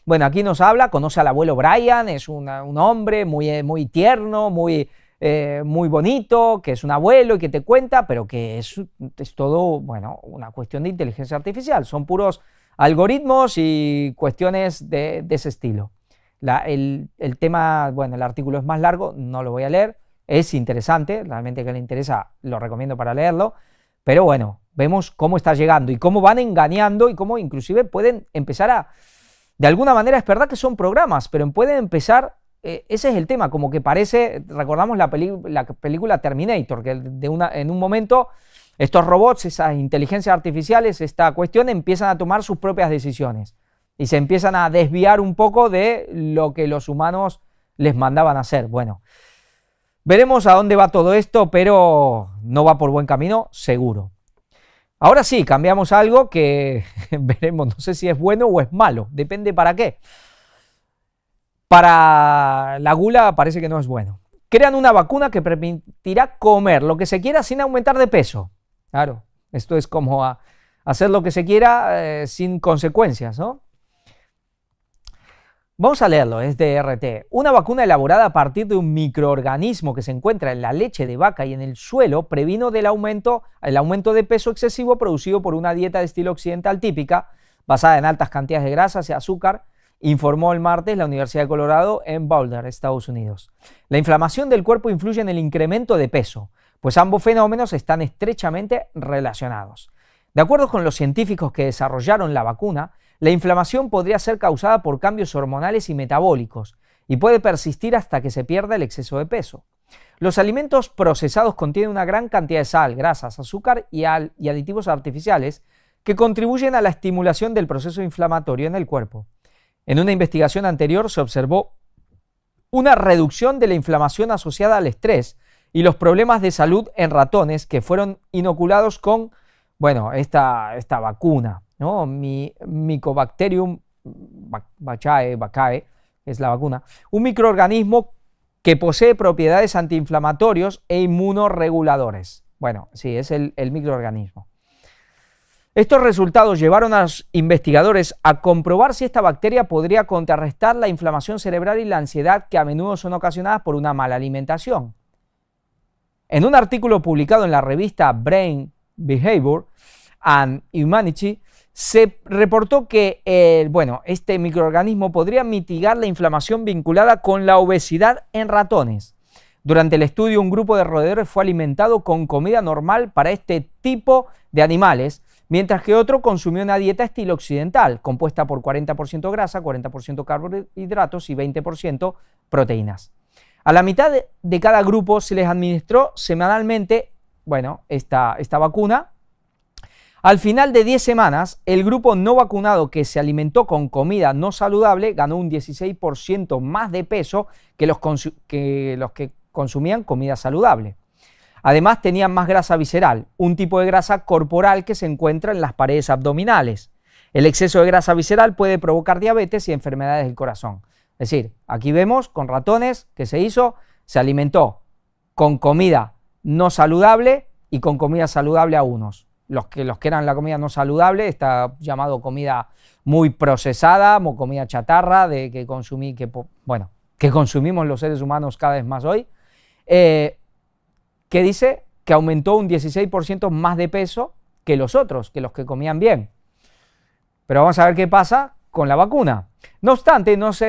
Bueno, aquí nos habla, conoce al abuelo Brian, es un hombre muy tierno, muy bonito, que es un abuelo y que te cuenta, pero que es todo, bueno, una cuestión de inteligencia artificial, son puros algoritmos y cuestiones de ese estilo. El tema, bueno, el artículo es más largo, no lo voy a leer, es interesante, realmente que le interesa lo recomiendo para leerlo, pero bueno, vemos cómo está llegando y cómo van engañando y cómo inclusive pueden empezar a, de alguna manera es verdad que son programas, pero pueden empezar, ese es el tema, como que parece, recordamos la película Terminator, que en un momento estos robots, esas inteligencias artificiales, esta cuestión empiezan a tomar sus propias decisiones y se empiezan a desviar un poco de lo que los humanos les mandaban a hacer. Bueno, veremos a dónde va todo esto, pero no va por buen camino, seguro. Ahora sí, cambiamos a algo que veremos, no sé si es bueno o es malo, depende para qué. Para la gula parece que no es bueno. Crean una vacuna que permitirá comer lo que se quiera sin aumentar de peso. Claro, esto es como hacer lo que se quiera sin consecuencias, ¿no? Vamos a leerlo, es de RT. Una vacuna elaborada a partir de un microorganismo que se encuentra en la leche de vaca y en el suelo previno el aumento de peso excesivo producido por una dieta de estilo occidental típica, basada en altas cantidades de grasas y azúcar, informó el martes la Universidad de Colorado en Boulder, Estados Unidos. La inflamación del cuerpo influye en el incremento de peso, pues ambos fenómenos están estrechamente relacionados. De acuerdo con los científicos que desarrollaron la vacuna, la inflamación podría ser causada por cambios hormonales y metabólicos y puede persistir hasta que se pierda el exceso de peso. Los alimentos procesados contienen una gran cantidad de sal, grasas, azúcar y aditivos artificiales que contribuyen a la estimulación del proceso inflamatorio en el cuerpo. En una investigación anterior se observó una reducción de la inflamación asociada al estrés y los problemas de salud en ratones que fueron inoculados con, bueno, esta vacuna, ¿no? Mycobacterium vaccae, es la vacuna, un microorganismo que posee propiedades antiinflamatorios e inmunoreguladores. Bueno, sí, es el microorganismo. Estos resultados llevaron a los investigadores a comprobar si esta bacteria podría contrarrestar la inflamación cerebral y la ansiedad que a menudo son ocasionadas por una mala alimentación. En un artículo publicado en la revista Brain Behavior and Humanity, se reportó que este microorganismo podría mitigar la inflamación vinculada con la obesidad en ratones. Durante el estudio, un grupo de roedores fue alimentado con comida normal para este tipo de animales, mientras que otro consumió una dieta estilo occidental, compuesta por 40% grasa, 40% carbohidratos y 20% proteínas. A la mitad de cada grupo se les administró semanalmente, esta vacuna. Al final de 10 semanas, el grupo no vacunado que se alimentó con comida no saludable ganó un 16% más de peso que los que consumían comida saludable. Además, tenían más grasa visceral, un tipo de grasa corporal que se encuentra en las paredes abdominales. El exceso de grasa visceral puede provocar diabetes y enfermedades del corazón. Es decir, aquí vemos con ratones que se alimentó con comida no saludable y con comida saludable a unos. Los que eran la comida no saludable, está llamado comida muy procesada, comida chatarra, que consumimos los seres humanos cada vez más hoy, que dice que aumentó un 16% más de peso que los otros, que los que comían bien. Pero vamos a ver qué pasa con la vacuna. No obstante, no se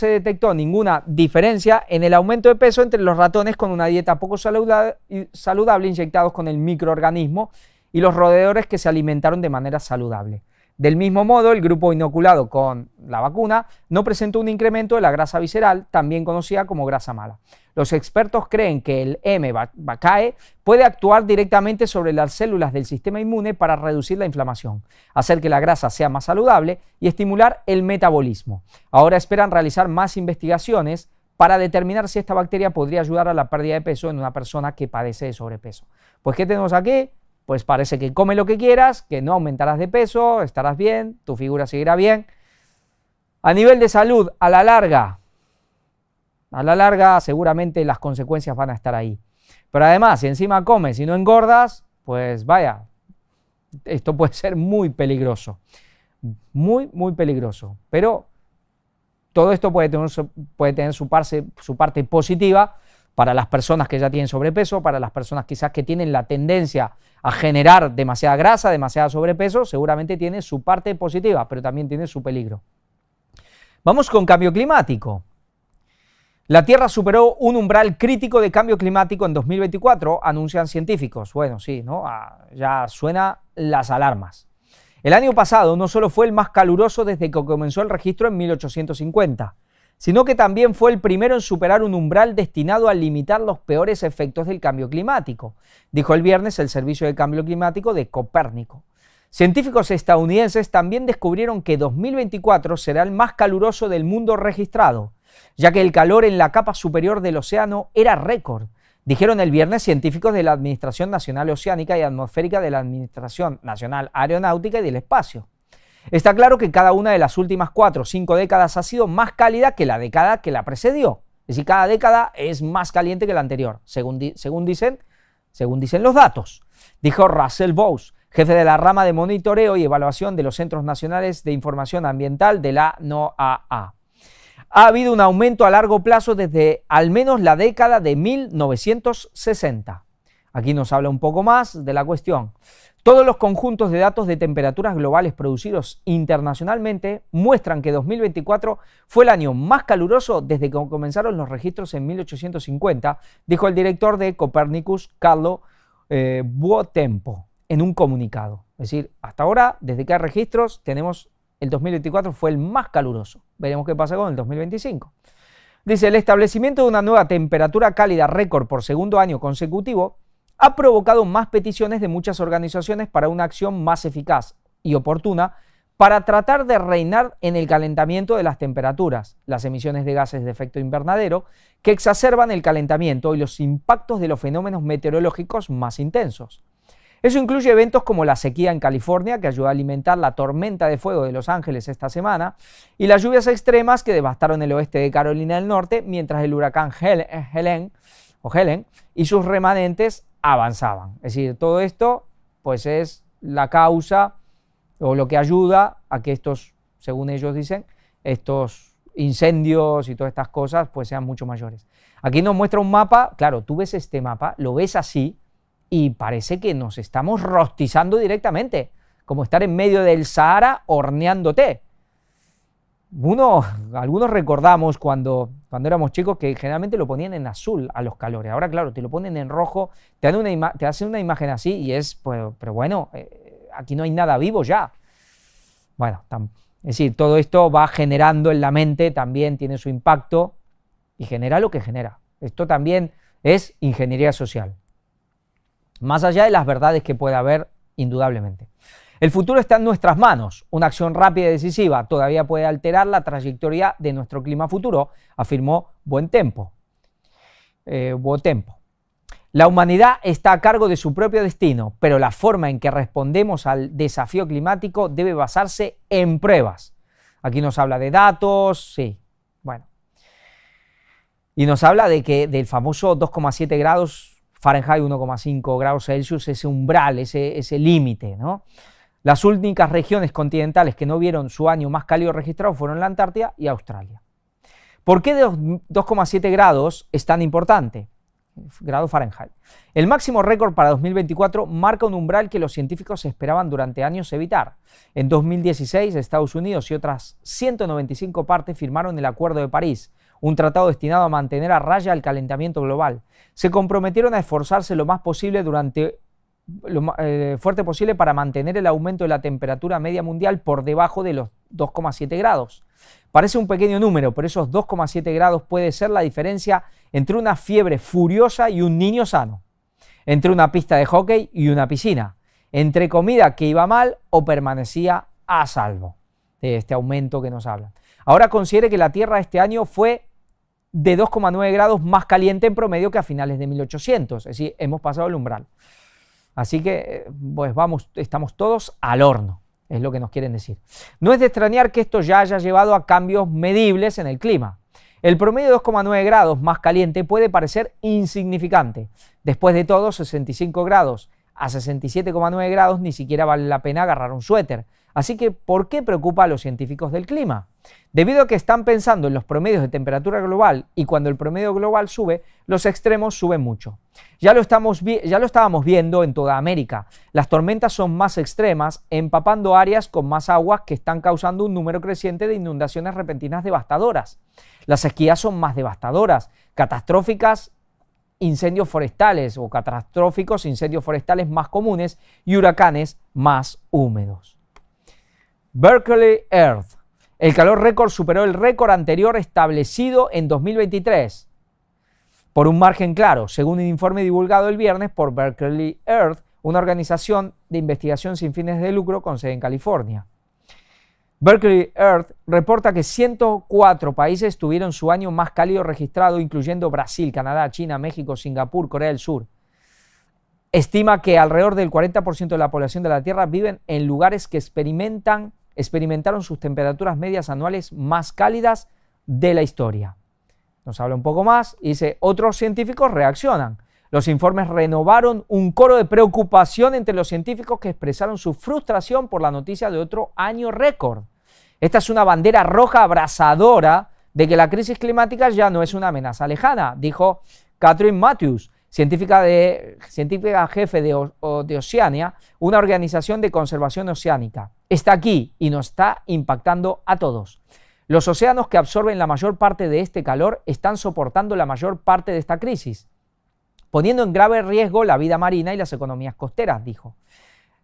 detectó ninguna diferencia en el aumento de peso entre los ratones con una dieta poco saludable inyectados con el microorganismo y los roedores que se alimentaron de manera saludable. Del mismo modo, el grupo inoculado con la vacuna no presentó un incremento de la grasa visceral, también conocida como grasa mala. Los expertos creen que el M-Vacae puede actuar directamente sobre las células del sistema inmune para reducir la inflamación, hacer que la grasa sea más saludable y estimular el metabolismo. Ahora esperan realizar más investigaciones para determinar si esta bacteria podría ayudar a la pérdida de peso en una persona que padece de sobrepeso. Pues, ¿qué tenemos aquí? Pues parece que come lo que quieras, que no aumentarás de peso, estarás bien, tu figura seguirá bien. A nivel de salud, a la larga seguramente las consecuencias van a estar ahí. Pero además, si encima comes y no engordas, pues vaya, esto puede ser muy peligroso. Muy, muy peligroso. Pero todo esto puede tener su parte positiva para las personas que ya tienen sobrepeso, para las personas quizás que tienen la tendencia a generar demasiada grasa, demasiado sobrepeso, seguramente tiene su parte positiva, pero también tiene su peligro. Vamos con cambio climático. La Tierra superó un umbral crítico de cambio climático en 2024, anuncian científicos. Bueno, sí, ¿no? Ya suenan las alarmas. El año pasado no solo fue el más caluroso desde que comenzó el registro en 1850, sino que también fue el primero en superar un umbral destinado a limitar los peores efectos del cambio climático, dijo el viernes el Servicio de Cambio Climático de Copérnico. Científicos estadounidenses también descubrieron que 2024 será el más caluroso del mundo registrado, ya que el calor en la capa superior del océano era récord, dijeron el viernes científicos de la Administración Nacional Oceánica y Atmosférica de la Administración Nacional Aeronáutica y del Espacio. Está claro que cada una de las últimas 4 o 5 décadas ha sido más cálida que la década que la precedió. Es decir, cada década es más caliente que la anterior, según dicen los datos, dijo Russell Bowes, jefe de la rama de monitoreo y evaluación de los Centros Nacionales de Información Ambiental de la NOAA. Ha habido un aumento a largo plazo desde al menos la década de 1960. Aquí nos habla un poco más de la cuestión. Todos los conjuntos de datos de temperaturas globales producidos internacionalmente muestran que 2024 fue el año más caluroso desde que comenzaron los registros en 1850, dijo el director de Copernicus, Carlo Buotempo, en un comunicado. Es decir, hasta ahora, desde que hay registros, tenemos el 2024 fue el más caluroso. Veremos qué pasa con el 2025. Dice, el establecimiento de una nueva temperatura cálida récord por segundo año consecutivo ha provocado más peticiones de muchas organizaciones para una acción más eficaz y oportuna para tratar de reinar en el calentamiento de las temperaturas, las emisiones de gases de efecto invernadero que exacerban el calentamiento y los impactos de los fenómenos meteorológicos más intensos. Eso incluye eventos como la sequía en California, que ayudó a alimentar la tormenta de fuego de Los Ángeles esta semana, y las lluvias extremas que devastaron el oeste de Carolina del Norte mientras el huracán Helen y sus remanentes avanzaban. Es decir, todo esto pues es la causa o lo que ayuda a que estos, según ellos dicen, estos incendios y todas estas cosas pues sean mucho mayores. Aquí nos muestra un mapa, claro, tú ves este mapa, lo ves así y parece que nos estamos rostizando directamente, como estar en medio del Sahara horneándote. Algunos recordamos cuando éramos chicos que generalmente lo ponían en azul a los calores. Ahora, claro, te lo ponen en rojo, te hacen una imagen así y es, pues, pero bueno, aquí no hay nada vivo ya. Bueno, es decir, todo esto va generando en la mente, también tiene su impacto y genera lo que genera. Esto también es ingeniería social. Más allá de las verdades que pueda haber, indudablemente. El futuro está en nuestras manos. Una acción rápida y decisiva todavía puede alterar la trayectoria de nuestro clima futuro, afirmó Buotempo. La humanidad está a cargo de su propio destino, pero la forma en que respondemos al desafío climático debe basarse en pruebas. Aquí nos habla de datos, sí, bueno. Y nos habla de que del famoso 2,7 grados Fahrenheit, 1,5 grados Celsius, ese umbral, ese límite, ¿no? Las únicas regiones continentales que no vieron su año más cálido registrado fueron la Antártida y Australia. ¿Por qué 2,7 grados es tan importante? grados Fahrenheit. El máximo récord para 2024 marca un umbral que los científicos esperaban durante años evitar. En 2016, Estados Unidos y otras 195 partes firmaron el Acuerdo de París, un tratado destinado a mantener a raya el calentamiento global. Se comprometieron a esforzarse lo más posible fuerte posible para mantener el aumento de la temperatura media mundial por debajo de los 2,7 grados. Parece un pequeño número, pero esos 2,7 grados puede ser la diferencia entre una fiebre furiosa y un niño sano, entre una pista de hockey y una piscina, entre comida que iba mal o permanecía a salvo de este aumento que nos hablan. Ahora considere que la Tierra este año fue de 2,9 grados más caliente en promedio que a finales de 1800, es decir, hemos pasado el umbral. Así que, pues vamos, estamos todos al horno, es lo que nos quieren decir. No es de extrañar que esto ya haya llevado a cambios medibles en el clima. El promedio de 2,9 grados más caliente puede parecer insignificante. Después de todo, 65 grados a 67,9 grados ni siquiera vale la pena agarrar un suéter. Así que, ¿por qué preocupa a los científicos del clima? Debido a que están pensando en los promedios de temperatura global y cuando el promedio global sube, los extremos suben mucho. Ya lo estábamos viendo en toda América. Las tormentas son más extremas, empapando áreas con más aguas que están causando un número creciente de inundaciones repentinas devastadoras. Las sequías son más devastadoras, catastróficas incendios forestales o catastróficos incendios forestales más comunes y huracanes más húmedos. Berkeley Earth. El calor récord superó el récord anterior establecido en 2023 por un margen claro, según un informe divulgado el viernes por Berkeley Earth, una organización de investigación sin fines de lucro con sede en California. Berkeley Earth reporta que 104 países tuvieron su año más cálido registrado, incluyendo Brasil, Canadá, China, México, Singapur, Corea del Sur. Estima que alrededor del 40% de la población de la Tierra viven en lugares que experimentaron sus temperaturas medias anuales más cálidas de la historia. Nos habla un poco más y dice, otros científicos reaccionan. Los informes renovaron un coro de preocupación entre los científicos que expresaron su frustración por la noticia de otro año récord. Esta es una bandera roja abrasadora de que la crisis climática ya no es una amenaza lejana, dijo Catherine Matthews, científica jefe de Oceania, una organización de conservación oceánica. Está aquí y nos está impactando a todos. Los océanos que absorben la mayor parte de este calor están soportando la mayor parte de esta crisis, poniendo en grave riesgo la vida marina y las economías costeras, dijo.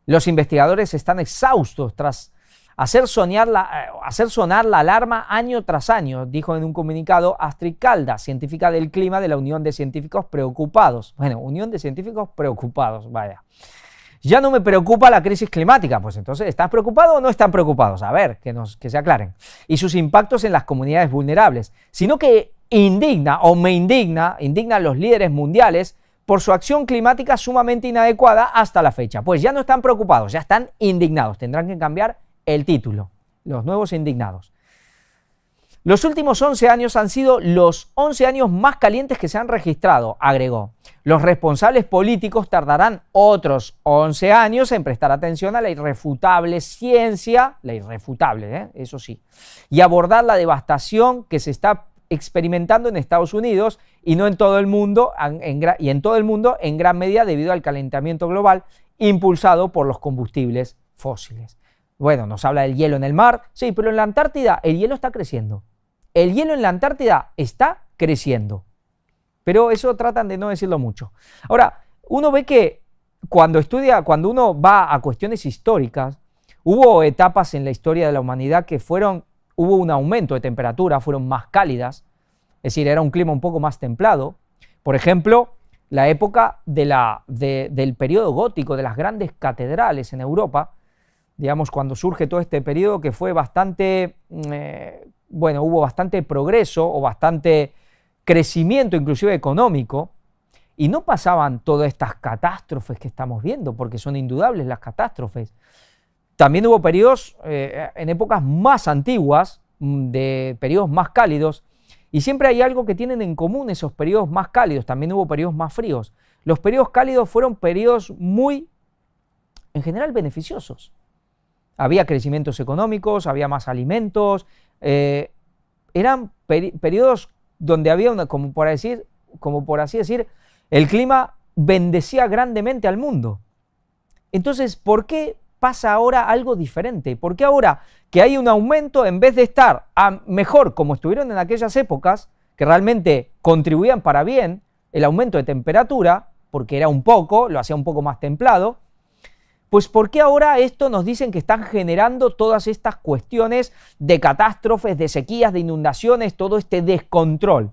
Los investigadores están exhaustos tras hacer sonar la alarma año tras año, dijo en un comunicado Astrid Caldas, científica del clima de la Unión de Científicos Preocupados. Bueno, Unión de Científicos Preocupados, vaya. Ya no me preocupa la crisis climática, pues entonces, ¿estás preocupado o no están preocupados? A ver, que se aclaren. Y sus impactos en las comunidades vulnerables, sino que indigna a los líderes mundiales por su acción climática sumamente inadecuada hasta la fecha. Pues ya no están preocupados, ya están indignados. Tendrán que cambiar el título, los nuevos indignados. Los últimos 11 años han sido los 11 años más calientes que se han registrado, agregó. Los responsables políticos tardarán otros 11 años en prestar atención a la irrefutable ciencia, eso sí, y abordar la devastación que se está experimentando en Estados Unidos y no en todo el mundo, en gran medida debido al calentamiento global impulsado por los combustibles fósiles. Bueno, nos habla del hielo en el mar, sí, pero en la Antártida el hielo está creciendo. El hielo en la Antártida está creciendo. Pero eso tratan de no decirlo mucho. Ahora, uno ve que cuando uno va a cuestiones históricas, hubo etapas en la historia de la humanidad que hubo un aumento de temperatura, fueron más cálidas, es decir, era un clima un poco más templado. Por ejemplo, la época del periodo gótico, de las grandes catedrales en Europa, digamos, cuando surge todo este periodo que fue bastante, hubo bastante progreso o bastante crecimiento inclusive económico, y no pasaban todas estas catástrofes que estamos viendo, porque son indudables las catástrofes. También hubo periodos en épocas más antiguas, de periodos más cálidos, y siempre hay algo que tienen en común esos periodos más cálidos. También hubo periodos más fríos. Los periodos cálidos fueron periodos en general, beneficiosos. Había crecimientos económicos, había más alimentos, eran periodos donde había como por así decir, el clima bendecía grandemente al mundo. Entonces, ¿por qué pasa ahora algo diferente? ¿Por qué ahora que hay un aumento, en vez de estar mejor como estuvieron en aquellas épocas, que realmente contribuían para bien el aumento de temperatura, porque era un poco, lo hacía un poco más templado, pues ¿por qué ahora esto nos dicen que están generando todas estas cuestiones de catástrofes, de sequías, de inundaciones, todo este descontrol?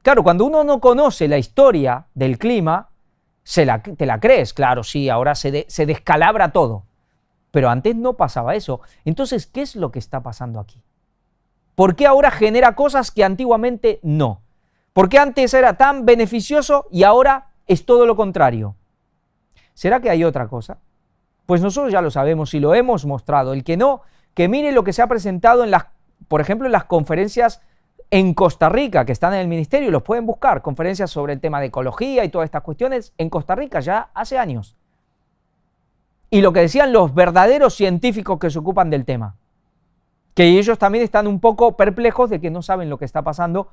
Claro, cuando uno no conoce la historia del clima, te la crees, claro, sí, ahora se descalabra todo. Pero antes no pasaba eso. Entonces, ¿qué es lo que está pasando aquí? ¿Por qué ahora genera cosas que antiguamente no? ¿Por qué antes era tan beneficioso y ahora es todo lo contrario? ¿Será que hay otra cosa? Pues nosotros ya lo sabemos y lo hemos mostrado. El que no, que mire lo que se ha presentado por ejemplo, en las conferencias en Costa Rica, que están en el ministerio, los pueden buscar, conferencias sobre el tema de ecología y todas estas cuestiones, en Costa Rica ya hace años. Y lo que decían los verdaderos científicos que se ocupan del tema, que ellos también están un poco perplejos de que no saben lo que está pasando,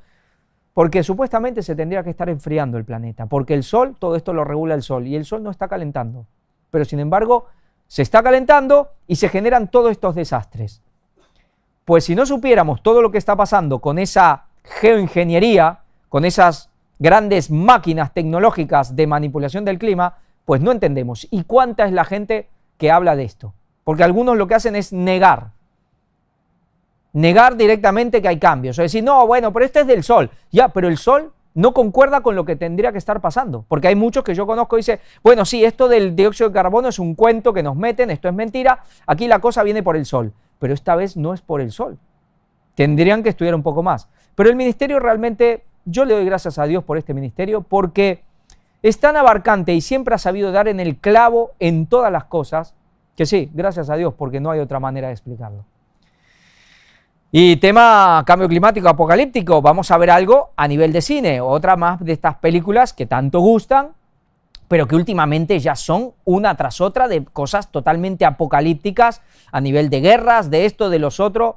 porque supuestamente se tendría que estar enfriando el planeta, porque el Sol, todo esto lo regula el Sol, y el Sol no está calentando, pero sin embargo se está calentando y se generan todos estos desastres. Pues si no supiéramos todo lo que está pasando con esa geoingeniería, con esas grandes máquinas tecnológicas de manipulación del clima, pues no entendemos. ¿Y cuánta es la gente que habla de esto? Porque algunos lo que hacen es negar directamente que hay cambios. O decir, no, bueno, pero este es del Sol. Ya, pero el Sol no concuerda con lo que tendría que estar pasando. Porque hay muchos que yo conozco y dicen, bueno, sí, esto del dióxido de carbono es un cuento que nos meten, esto es mentira, aquí la cosa viene por el Sol. Pero esta vez no es por el Sol. Tendrían que estudiar un poco más. Pero el ministerio realmente, yo le doy gracias a Dios por este ministerio, porque es tan abarcante y siempre ha sabido dar en el clavo en todas las cosas, que sí, gracias a Dios, porque no hay otra manera de explicarlo. Y tema cambio climático apocalíptico, vamos a ver algo a nivel de cine, otra más de estas películas que tanto gustan, pero que últimamente ya son una tras otra de cosas totalmente apocalípticas a nivel de guerras, de esto, de los otros.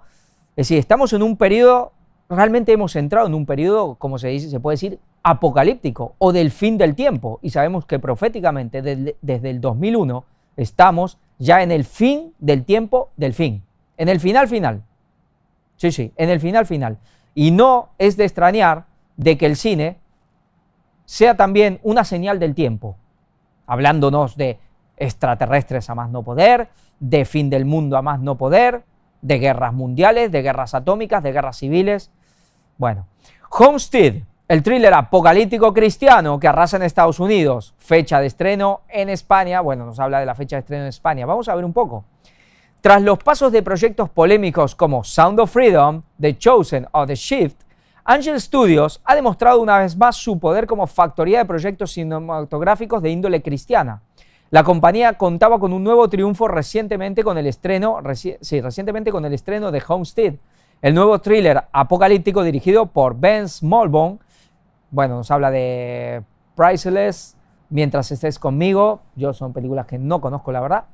Es decir, estamos en un periodo, realmente hemos entrado en un periodo, como se dice, se puede decir, apocalíptico o del fin del tiempo. Y sabemos que proféticamente desde el 2001 estamos ya en el fin del tiempo del fin, en el final. Sí, en el final. Y no es de extrañar de que el cine sea también una señal del tiempo, hablándonos de extraterrestres a más no poder, de fin del mundo a más no poder, de guerras mundiales, de guerras atómicas, de guerras civiles. Bueno, Homestead, el thriller apocalíptico cristiano que arrasa en Estados Unidos, fecha de estreno en España, bueno, nos habla de la fecha de estreno en España, vamos a ver un poco. Tras los pasos de proyectos polémicos como Sound of Freedom, The Chosen o The Shift, Angel Studios ha demostrado una vez más su poder como factoría de proyectos cinematográficos de índole cristiana. La compañía contaba con un nuevo triunfo recientemente con el estreno de Homestead, el nuevo thriller apocalíptico dirigido por Ben Smallbone. Bueno, nos habla de Priceless, Mientras estés conmigo, son películas que no conozco la verdad,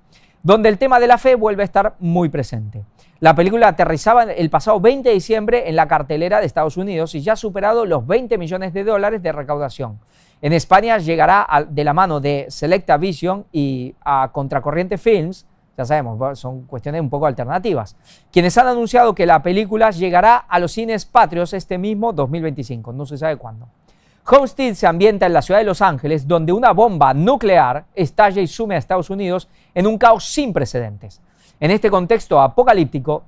donde el tema de la fe vuelve a estar muy presente. La película aterrizaba el pasado 20 de diciembre en la cartelera de Estados Unidos y ya ha superado los $20 millones de recaudación. En España llegará de la mano de Selecta Vision y a Contracorriente Films, ya sabemos, son cuestiones un poco alternativas, quienes han anunciado que la película llegará a los cines patrios este mismo 2025, no se sabe cuándo. Homestead se ambienta en la ciudad de Los Ángeles, donde una bomba nuclear estalla y sume a Estados Unidos en un caos sin precedentes. En este contexto apocalíptico,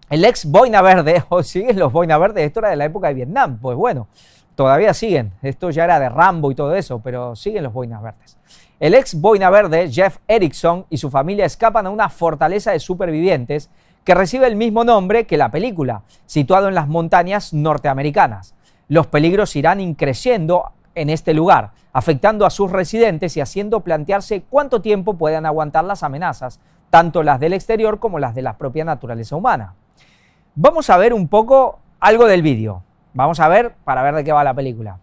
el ex Boina Verde, o siguen los Boina Verdes, esto era de la época de Vietnam, pues bueno, todavía siguen, esto ya era de Rambo y todo eso, pero siguen los Boinas Verdes. El ex Boina Verde, Jeff Erickson, y su familia escapan a una fortaleza de supervivientes que recibe el mismo nombre que la película, situado en las montañas norteamericanas. Los peligros irán increciendo en este lugar, afectando a sus residentes y haciendo plantearse cuánto tiempo puedan aguantar las amenazas, tanto las del exterior como las de la propia naturaleza humana. Vamos a ver un poco algo del vídeo. Vamos a ver para ver de qué va la película.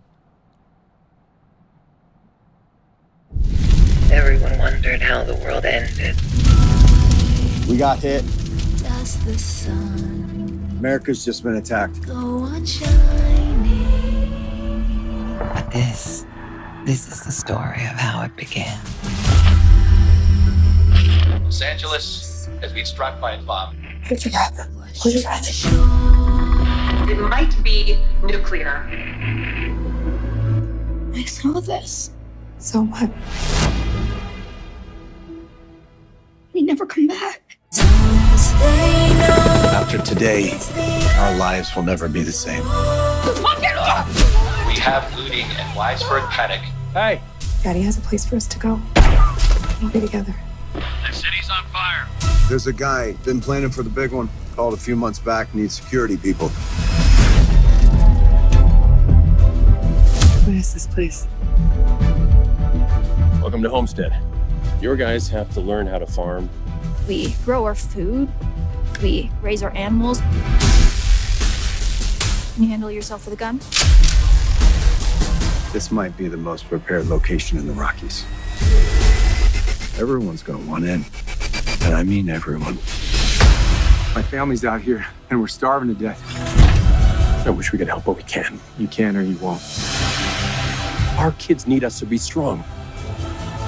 Everyone wondered how the world ended. We got hit. Does the sun America's just been attacked. go on shining? But this This is the story of how it began. Los Angeles has been struck by a bomb. Put your breath. Hold your breath. It might be nuclear. I saw this. So what? We never come back. After today, our lives will never be the same. We have looting and widespread panic. Hey! Daddy has a place for us to go. We'll be together. The city's on fire. There's a guy, been planning for the big one. Called a few months back, needs security people. What is this place? Welcome to Homestead. Your guys have to learn how to farm. We grow our food. We raise our animals. Can you handle yourself with a gun? This might be the most prepared location in the Rockies. Everyone's gonna want in. And I mean everyone. My family's out here, and we're starving to death. I wish we could help, but we can. You can or you won't. Our kids need us to be strong.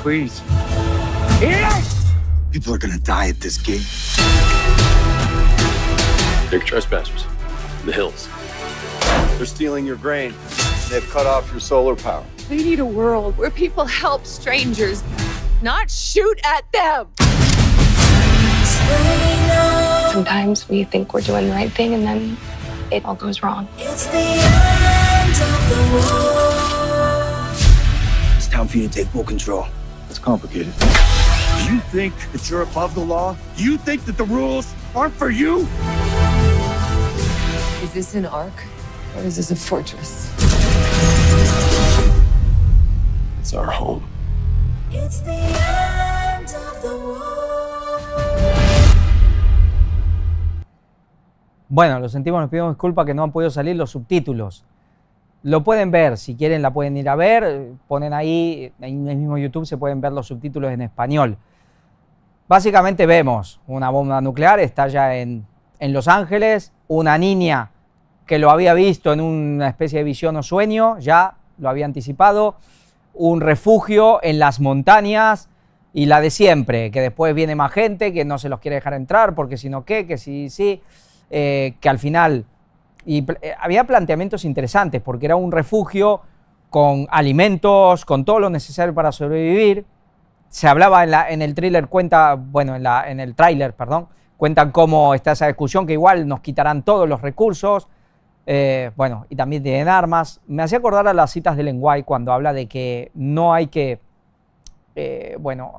Please. People are gonna die at this gate. They're trespassers. The hills. They're stealing your grain. They've cut off your solar power. We need a world where people help strangers, not shoot at them. Sometimes we think we're doing the right thing and then it all goes wrong. It's time for you to take full control. It's complicated. You think that you're above the law? You think that the rules aren't for you? Is this an ark or is this a fortress? It's our home. It's the end of the world. Bueno, lo sentimos, nos pedimos disculpas que no han podido salir los subtítulos. Lo pueden ver, si quieren la pueden ir a ver, ponen ahí, en el mismo YouTube se pueden ver los subtítulos en español. Básicamente vemos una bomba nuclear, estalla en Los Ángeles, una niña que lo había visto en una especie de visión o sueño, ya lo había anticipado, un refugio en las montañas y la de siempre, que después viene más gente, que no se los quiere dejar entrar porque si no qué, que sí, sí, que al final... Y había planteamientos interesantes porque era un refugio con alimentos, con todo lo necesario para sobrevivir. Se hablaba en el tráiler, en el tráiler, perdón, cuentan cómo está esa discusión, que igual nos quitarán todos los recursos, bueno, y también tienen armas. Me hacía acordar a las citas de Ellen White cuando habla de que no hay que,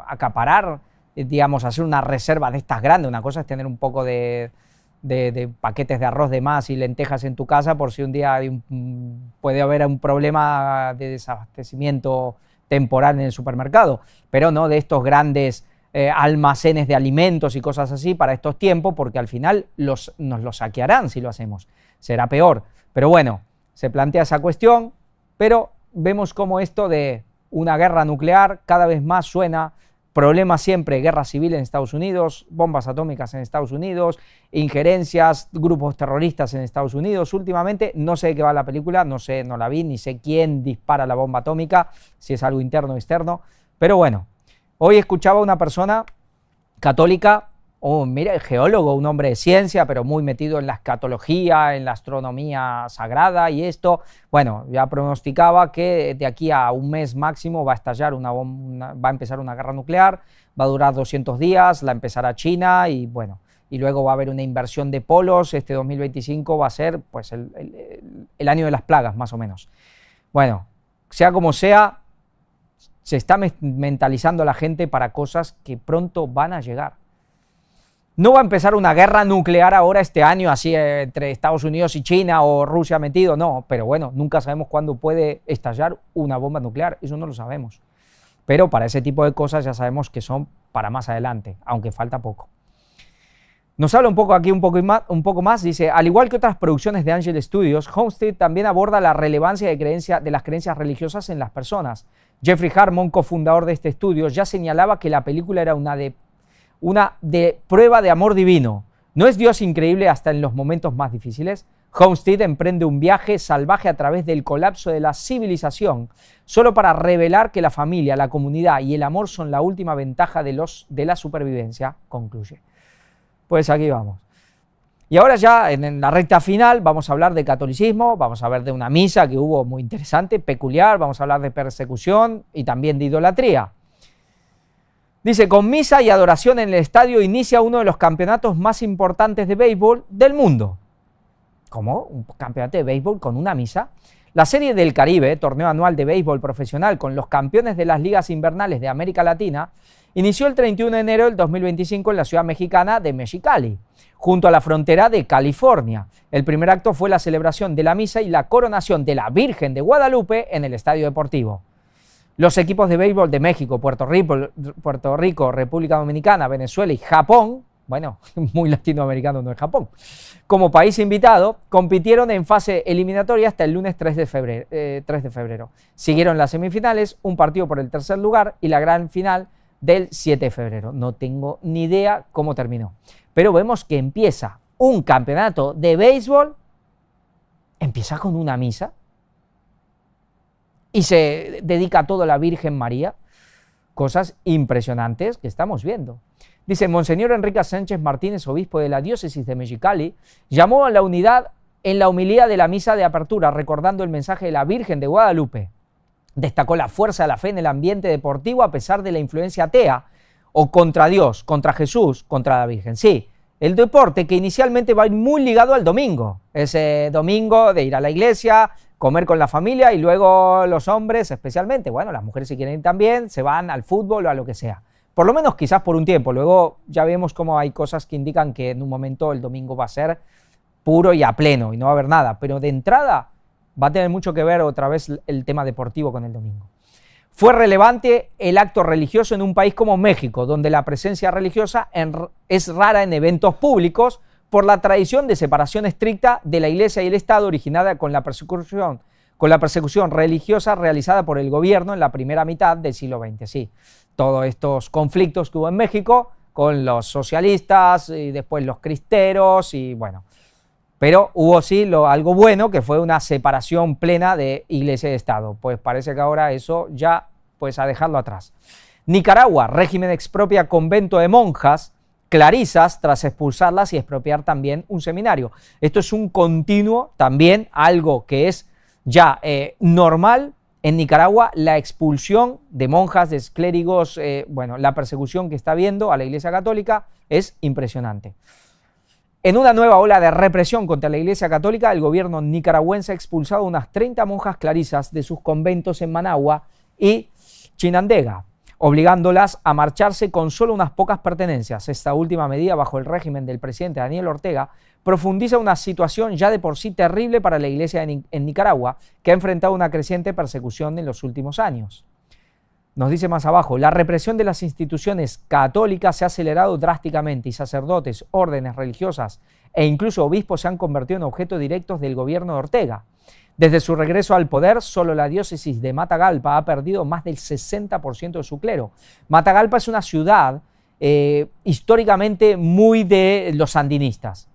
acaparar, digamos, hacer una reserva de estas grandes. Una cosa es tener un poco de paquetes de arroz de más y lentejas en tu casa por si un día puede haber un problema de desabastecimiento temporal en el supermercado, pero no de estos grandes almacenes de alimentos y cosas así para estos tiempos, porque al final nos los saquearán si lo hacemos, será peor. Pero bueno, se plantea esa cuestión, pero vemos cómo esto de una guerra nuclear cada vez más suena. Problemas siempre, guerra civil en Estados Unidos, bombas atómicas en Estados Unidos, injerencias, grupos terroristas en Estados Unidos. Últimamente no sé de qué va la película, no sé, no la vi, ni sé quién dispara la bomba atómica, si es algo interno o externo. Pero bueno, hoy escuchaba a una persona católica, mira, el geólogo, un hombre de ciencia, pero muy metido en la escatología, en la astronomía sagrada y esto. Bueno, ya pronosticaba que de aquí a un mes máximo va a estallar va a empezar una guerra nuclear, va a durar 200 días, la empezará China y bueno, y luego va a haber una inversión de polos. Este 2025 va a ser pues el año de las plagas, más o menos. Bueno, sea como sea, se está mentalizando a la gente para cosas que pronto van a llegar. No va a empezar una guerra nuclear ahora este año, así entre Estados Unidos y China o Rusia metido, no, pero bueno, nunca sabemos cuándo puede estallar una bomba nuclear, eso no lo sabemos. Pero para ese tipo de cosas ya sabemos que son para más adelante, aunque falta poco. Nos habla un poco más, dice, al igual que otras producciones de Angel Studios, Homestead también aborda la relevancia de las creencias religiosas en las personas. Jeffrey Harmon, cofundador de este estudio, ya señalaba que la película era una de prueba de amor divino. ¿No es Dios increíble hasta en los momentos más difíciles? Homestead emprende un viaje salvaje a través del colapso de la civilización, solo para revelar que la familia, la comunidad y el amor son la última ventaja de la supervivencia, concluye. Pues aquí vamos. Y ahora ya en la recta final vamos a hablar de catolicismo, vamos a ver de una misa que hubo muy interesante, peculiar, vamos a hablar de persecución y también de idolatría. Dice, con misa y adoración en el estadio inicia uno de los campeonatos más importantes de béisbol del mundo. ¿Cómo? ¿Un campeonato de béisbol con una misa? La Serie del Caribe, torneo anual de béisbol profesional con los campeones de las ligas invernales de América Latina, inició el 31 de enero del 2025 en la ciudad mexicana de Mexicali, junto a la frontera de California. El primer acto fue la celebración de la misa y la coronación de la Virgen de Guadalupe en el estadio deportivo. Los equipos de béisbol de México, Puerto Rico, República Dominicana, Venezuela y Japón, bueno, muy latinoamericano no es Japón, como país invitado, compitieron en fase eliminatoria hasta el lunes 3 de febrero. Siguieron las semifinales, un partido por el tercer lugar y la gran final del 7 de febrero. No tengo ni idea cómo terminó. Pero vemos que empieza un campeonato de béisbol, empieza con una misa y se dedica todo a la Virgen María. Cosas impresionantes que estamos viendo. Dice, Monseñor Enrique Sánchez Martínez, obispo de la diócesis de Mexicali, llamó a la unidad en la homilía de la misa de apertura, recordando el mensaje de la Virgen de Guadalupe. Destacó la fuerza de la fe en el ambiente deportivo a pesar de la influencia atea o contra Dios, contra Jesús, contra la Virgen. Sí, el deporte que inicialmente va muy ligado al domingo, ese domingo de ir a la iglesia, comer con la familia y luego los hombres especialmente, bueno, las mujeres si quieren ir también, se van al fútbol o a lo que sea. Por lo menos quizás por un tiempo, luego ya vemos cómo hay cosas que indican que en un momento el domingo va a ser puro y a pleno y no va a haber nada, pero de entrada va a tener mucho que ver otra vez el tema deportivo con el domingo. Fue relevante el acto religioso en un país como México, donde la presencia religiosa es rara en eventos públicos por la tradición de separación estricta de la Iglesia y el Estado originada con la persecución religiosa realizada por el gobierno en la primera mitad del siglo XX. Sí, todos estos conflictos que hubo en México con los socialistas y después los cristeros y bueno. Pero hubo sí algo bueno, que fue una separación plena de Iglesia y Estado. Pues parece que ahora eso ya, pues a dejarlo atrás. Nicaragua, régimen expropia convento de monjas clarisas tras expulsarlas y expropiar también un seminario. Esto es un continuo, también algo que es ya normal en Nicaragua, la expulsión de monjas, de clérigos, bueno, la persecución que está habiendo a la Iglesia Católica es impresionante. En una nueva ola de represión contra la Iglesia Católica, el gobierno nicaragüense ha expulsado unas 30 monjas clarisas de sus conventos en Managua y Chinandega, obligándolas a marcharse con solo unas pocas pertenencias. Esta última medida, bajo el régimen del presidente Daniel Ortega, profundiza una situación ya de por sí terrible para la Iglesia en Nicaragua, que ha enfrentado una creciente persecución en los últimos años. Nos dice más abajo, la represión de las instituciones católicas se ha acelerado drásticamente y sacerdotes, órdenes religiosas e incluso obispos se han convertido en objeto directos del gobierno de Ortega. Desde su regreso al poder, solo la diócesis de Matagalpa ha perdido más del 60% de su clero. Matagalpa es una ciudad históricamente muy de los sandinistas.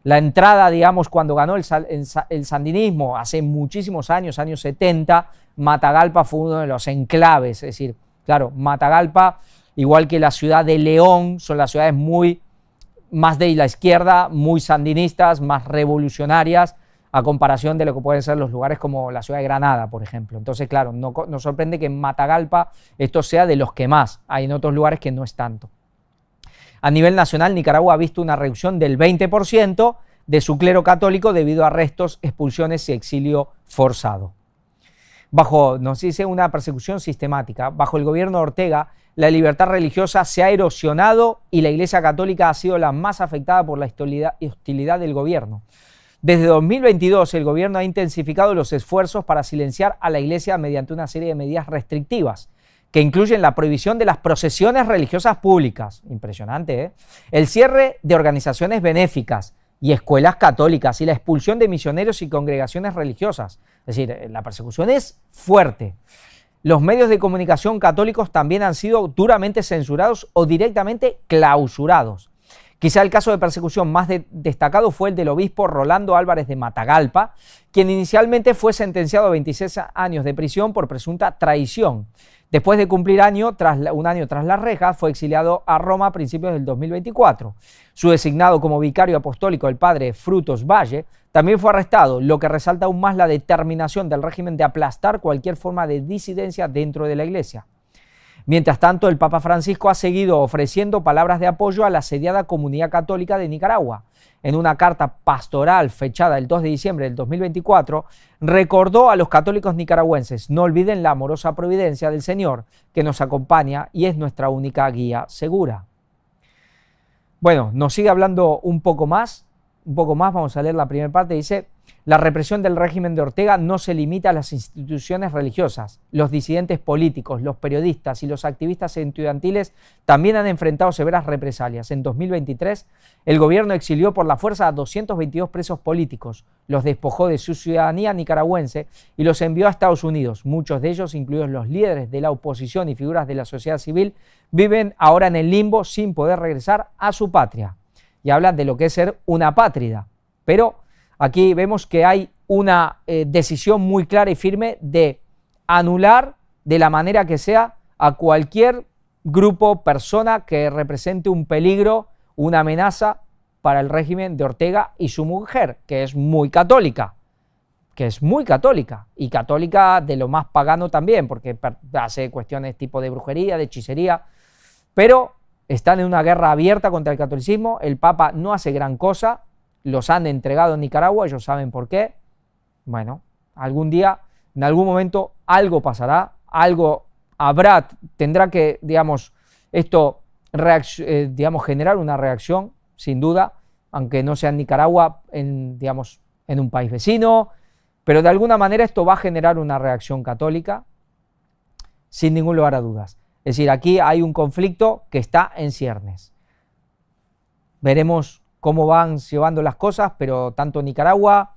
La entrada, digamos, cuando ganó el sandinismo hace muchísimos años, años 70, Matagalpa fue uno de los enclaves. Es decir, claro, Matagalpa, igual que la ciudad de León, son las ciudades muy más de la izquierda, muy sandinistas, más revolucionarias, a comparación de lo que pueden ser los lugares como la ciudad de Granada, por ejemplo. Entonces, claro, no sorprende que en Matagalpa esto sea de los que más. Hay en otros lugares que no es tanto. A nivel nacional, Nicaragua ha visto una reducción del 20% de su clero católico debido a arrestos, expulsiones y exilio forzado. Nos dice una persecución sistemática. Bajo el gobierno de Ortega, la libertad religiosa se ha erosionado y la Iglesia Católica ha sido la más afectada por la hostilidad del gobierno. Desde 2022, el gobierno ha intensificado los esfuerzos para silenciar a la Iglesia mediante una serie de medidas restrictivas, que incluyen la prohibición de las procesiones religiosas públicas, impresionante, ¿eh? El cierre de organizaciones benéficas y escuelas católicas y la expulsión de misioneros y congregaciones religiosas. Es decir, la persecución es fuerte. Los medios de comunicación católicos también han sido duramente censurados o directamente clausurados. Quizá el caso de persecución más destacado fue el del obispo Rolando Álvarez de Matagalpa, quien inicialmente fue sentenciado a 26 años de prisión por presunta traición. Después de cumplir un año tras las rejas, fue exiliado a Roma a principios del 2024. Su designado como vicario apostólico, el padre Frutos Valle, también fue arrestado, lo que resalta aún más la determinación del régimen de aplastar cualquier forma de disidencia dentro de la Iglesia. Mientras tanto, el Papa Francisco ha seguido ofreciendo palabras de apoyo a la asediada comunidad católica de Nicaragua. En una carta pastoral fechada el 2 de diciembre del 2024, recordó a los católicos nicaragüenses: no olviden la amorosa providencia del Señor que nos acompaña y es nuestra única guía segura. Bueno, nos sigue hablando un poco más, vamos a leer la primera parte. Dice: la represión del régimen de Ortega no se limita a las instituciones religiosas. Los disidentes políticos, los periodistas y los activistas estudiantiles también han enfrentado severas represalias. En 2023, el gobierno exilió por la fuerza a 222 presos políticos, los despojó de su ciudadanía nicaragüense y los envió a Estados Unidos. Muchos de ellos, incluidos los líderes de la oposición y figuras de la sociedad civil, viven ahora en el limbo sin poder regresar a su patria. Y hablan de lo que es ser una apátrida. Pero aquí vemos que hay una decisión muy clara y firme de anular de la manera que sea a cualquier grupo, persona que represente un peligro, una amenaza para el régimen de Ortega y su mujer, que es muy católica, y católica de lo más pagano también, porque hace cuestiones tipo de brujería, de hechicería, pero están en una guerra abierta contra el catolicismo. El Papa no hace gran cosa, los han entregado en Nicaragua, ellos saben por qué. Bueno, algún día, en algún momento, algo pasará, algo habrá, tendrá que, digamos, esto, generar una reacción, sin duda, aunque no sea en Nicaragua, en un país vecino, pero de alguna manera esto va a generar una reacción católica, sin ningún lugar a dudas. Es decir, aquí hay un conflicto que está en ciernes. Veremos cómo van llevando las cosas, pero tanto en Nicaragua,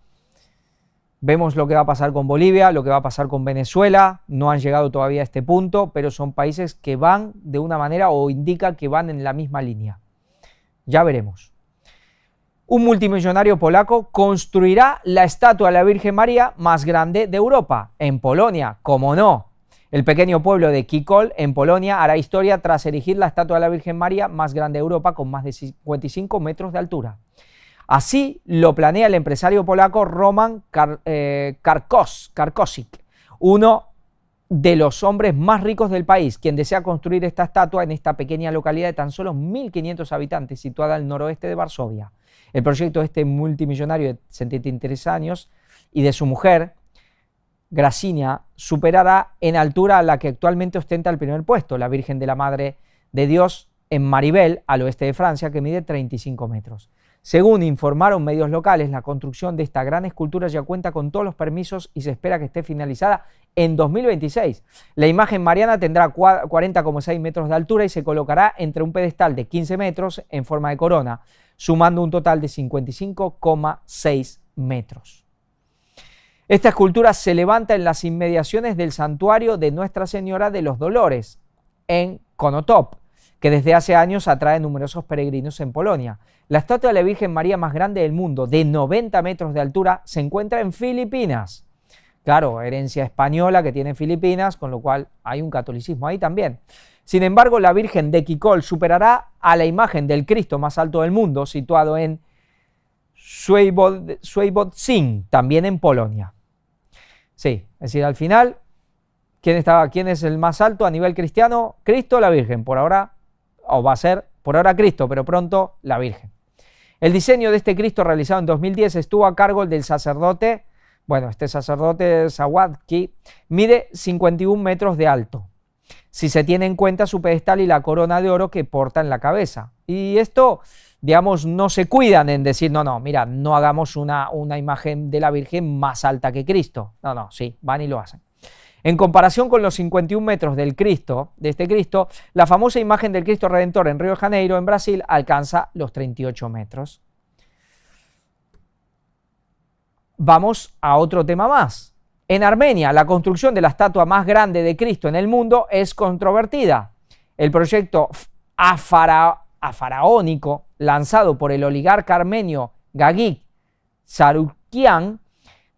vemos lo que va a pasar con Bolivia, lo que va a pasar con Venezuela, no han llegado todavía a este punto, pero son países que van de una manera o indican que van en la misma línea. Ya veremos. Un multimillonario polaco construirá la estatua de la Virgen María más grande de Europa, en Polonia, como no. El pequeño pueblo de Kikol, en Polonia, hará historia tras erigir la estatua de la Virgen María más grande de Europa, con más de 55 metros de altura. Así lo planea el empresario polaco Roman Karkosik, uno de los hombres más ricos del país, quien desea construir esta estatua en esta pequeña localidad de tan solo 1.500 habitantes, situada al noroeste de Varsovia. El proyecto de este multimillonario de 73 años y de su mujer, Gracinia, superará en altura a la que actualmente ostenta el primer puesto, la Virgen de la Madre de Dios en Maribel, al oeste de Francia, que mide 35 metros. Según informaron medios locales, la construcción de esta gran escultura ya cuenta con todos los permisos y se espera que esté finalizada en 2026. La imagen mariana tendrá 40,6 metros de altura y se colocará entre un pedestal de 15 metros en forma de corona, sumando un total de 55,6 metros. Esta escultura se levanta en las inmediaciones del santuario de Nuestra Señora de los Dolores, en Konotop, que desde hace años atrae numerosos peregrinos en Polonia. La estatua de la Virgen María más grande del mundo, de 90 metros de altura, se encuentra en Filipinas. Claro, herencia española que tiene Filipinas, con lo cual hay un catolicismo ahí también. Sin embargo, la Virgen de Kikol superará a la imagen del Cristo más alto del mundo, situado en Świebodzin, también en Polonia. Sí, es decir, al final, ¿quién es el más alto a nivel cristiano? Cristo o la Virgen, por ahora, o va a ser por ahora Cristo, pero pronto la Virgen. El diseño de este Cristo, realizado en 2010, estuvo a cargo del sacerdote, este sacerdote Zawadzki, mide 51 metros de alto, si se tiene en cuenta su pedestal y la corona de oro que porta en la cabeza. Y esto, digamos, no se cuidan en decir, no, mira, no hagamos una imagen de la Virgen más alta que Cristo. No, sí, van y lo hacen. En comparación con los 51 metros del Cristo, de este Cristo, la famosa imagen del Cristo Redentor en Río de Janeiro, en Brasil, alcanza los 38 metros. Vamos a otro tema más. En Armenia, la construcción de la estatua más grande de Cristo en el mundo es controvertida. El proyecto afaraónico lanzado por el oligarca armenio Gagik Tsarukyan,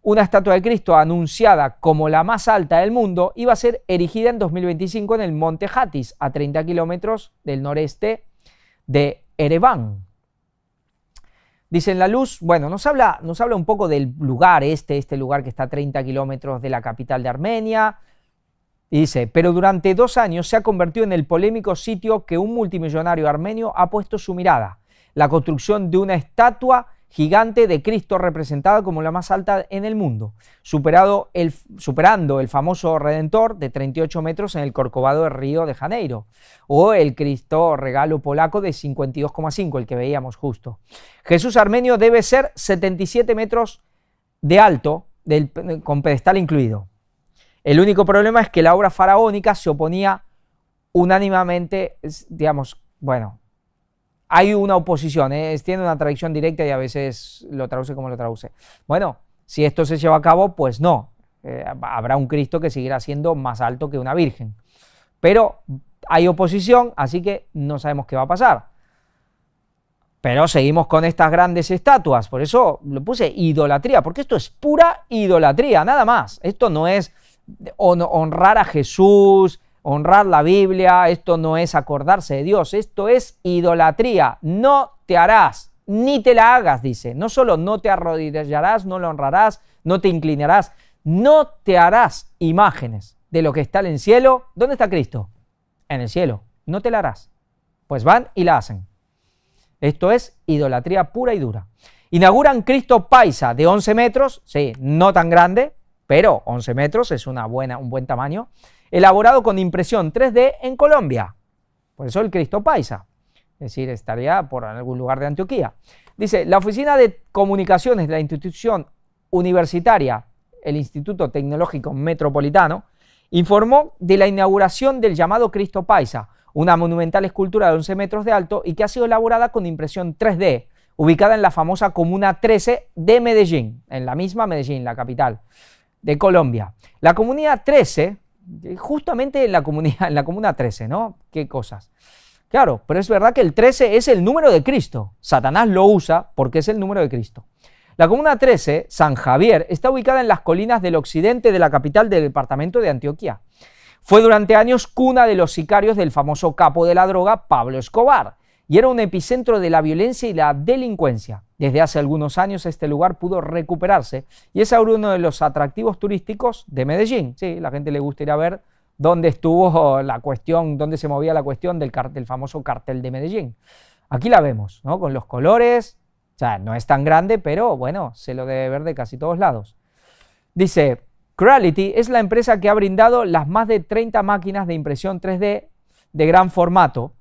una estatua de Cristo anunciada como la más alta del mundo iba a ser erigida en 2025 en el monte Hatis, a 30 kilómetros del noreste de Ereván. Dicen La Luz, bueno, nos habla un poco del lugar este lugar que está a 30 kilómetros de la capital de Armenia. Y dice, pero durante 2 años se ha convertido en el polémico sitio que un multimillonario armenio ha puesto su mirada. La construcción de una estatua gigante de Cristo representada como la más alta en el mundo, superando el famoso Redentor de 38 metros en el Corcovado de Río de Janeiro, o el Cristo regalo polaco de 52,5, el que veíamos justo. Jesús armenio debe ser 77 metros de alto, con pedestal incluido. El único problema es que la obra faraónica se oponía unánimemente, digamos, bueno, hay una oposición, tiene una traducción directa y a veces lo traduce como lo traduce. Bueno, si esto se lleva a cabo, pues no, habrá un Cristo que seguirá siendo más alto que una virgen. Pero hay oposición, así que no sabemos qué va a pasar. Pero seguimos con estas grandes estatuas, por eso lo puse idolatría, porque esto es pura idolatría, nada más. Esto no es honrar a Jesús, honrar la Biblia, esto no es acordarse de Dios, esto es idolatría. No te harás, ni te la hagas, dice. No solo no te arrodillarás, no lo honrarás, no te inclinarás, no te harás imágenes de lo que está en el cielo. ¿Dónde está Cristo? En el cielo. No te la harás. Pues van y la hacen. Esto es idolatría pura y dura. Inauguran Cristo paisa de 11 metros, sí, no tan grande, pero 11 metros es un buen tamaño, elaborado con impresión 3D en Colombia. Por eso el Cristo paisa, es decir, estaría por algún lugar de Antioquía. Dice, la Oficina de Comunicaciones de la institución universitaria, el Instituto Tecnológico Metropolitano, informó de la inauguración del llamado Cristo paisa, una monumental escultura de 11 metros de alto y que ha sido elaborada con impresión 3D, ubicada en la famosa Comuna 13 de Medellín, en la misma Medellín, la capital de Colombia. La Comuna 13, justamente en la Comuna 13, ¿no? Qué cosas. Claro, pero es verdad que el 13 es el número de Cristo. Satanás lo usa porque es el número de Cristo. La Comuna 13, San Javier, está ubicada en las colinas del occidente de la capital del departamento de Antioquia. Fue durante años cuna de los sicarios del famoso capo de la droga, Pablo Escobar, y era un epicentro de la violencia y la delincuencia. Desde hace algunos años este lugar pudo recuperarse y es ahora uno de los atractivos turísticos de Medellín. Sí, la gente le gusta ir a ver dónde estuvo la cuestión, dónde se movía la cuestión del famoso cartel de Medellín. Aquí la vemos, ¿no? Con los colores, o sea, no es tan grande, pero bueno, se lo debe ver de casi todos lados. Dice, Creality es la empresa que ha brindado las más de 30 máquinas de impresión 3D de gran formato,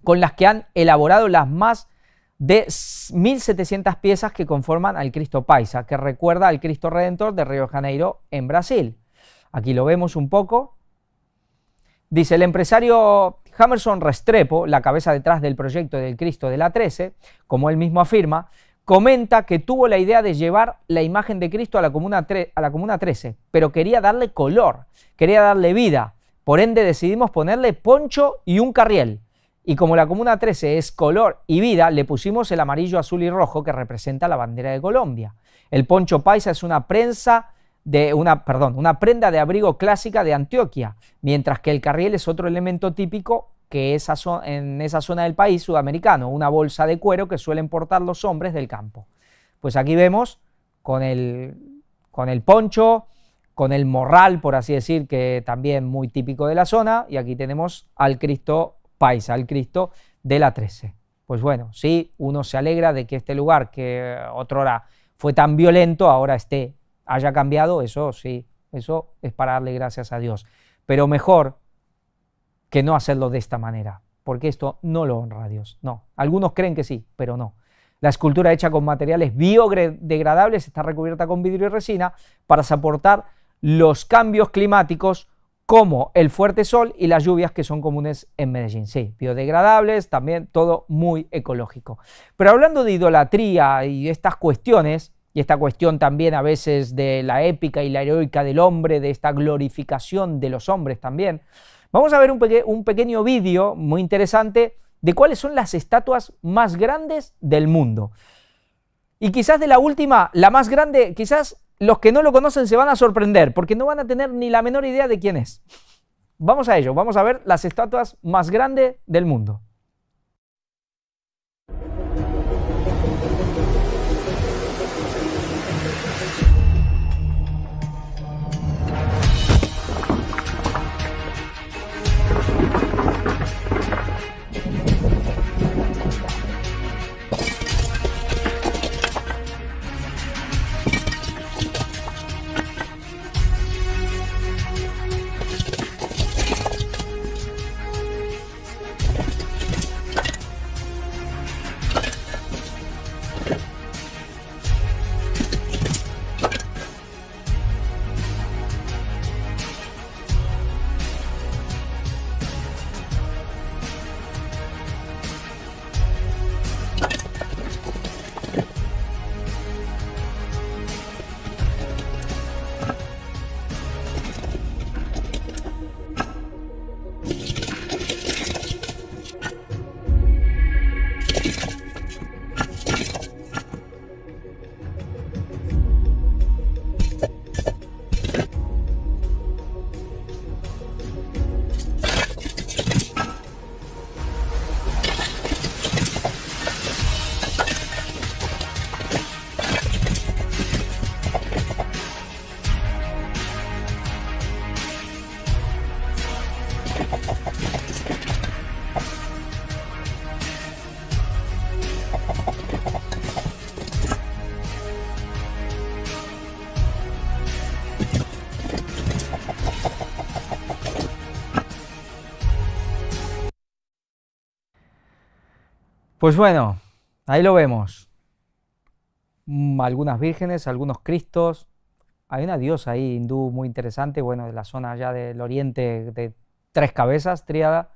con las que han elaborado las más de 1.700 piezas que conforman al Cristo paisa, que recuerda al Cristo Redentor de Río de Janeiro en Brasil. Aquí lo vemos un poco. Dice el empresario Jamerson Restrepo, la cabeza detrás del proyecto del Cristo de la 13, como él mismo afirma, comenta que tuvo la idea de llevar la imagen de Cristo a la Comuna 13, pero quería darle color, quería darle vida. Por ende decidimos ponerle poncho y un carriel. Y como la Comuna 13 es color y vida, le pusimos el amarillo, azul y rojo que representa la bandera de Colombia. El poncho paisa es una prenda de abrigo clásica de Antioquia, mientras que el carriel es otro elemento típico que en esa zona del país sudamericano, una bolsa de cuero que suelen portar los hombres del campo. Pues aquí vemos con el poncho, con el morral, por así decir, que también muy típico de la zona, y aquí tenemos al Cristo paisa, al Cristo de la 13. Pues bueno, sí, uno se alegra de que este lugar que otrora fue tan violento, ahora haya cambiado, eso sí, eso es para darle gracias a Dios. Pero mejor que no hacerlo de esta manera, porque esto no lo honra a Dios, no. Algunos creen que sí, pero no. La escultura hecha con materiales biodegradables está recubierta con vidrio y resina para soportar los cambios climáticos como el fuerte sol y las lluvias que son comunes en Medellín. Sí, biodegradables, también todo muy ecológico. Pero hablando de idolatría y estas cuestiones, y esta cuestión también a veces de la épica y la heroica del hombre, de esta glorificación de los hombres también, vamos a ver un pequeño vídeo muy interesante de cuáles son las estatuas más grandes del mundo. Y quizás de la última, la más grande, quizás los que no lo conocen se van a sorprender, porque no van a tener ni la menor idea de quién es. Vamos a ello, vamos a ver las estatuas más grandes del mundo. Pues bueno, ahí lo vemos. Algunas vírgenes, algunos cristos. Hay una diosa ahí hindú muy interesante, bueno, de la zona allá del oriente, de 3 cabezas, tríada.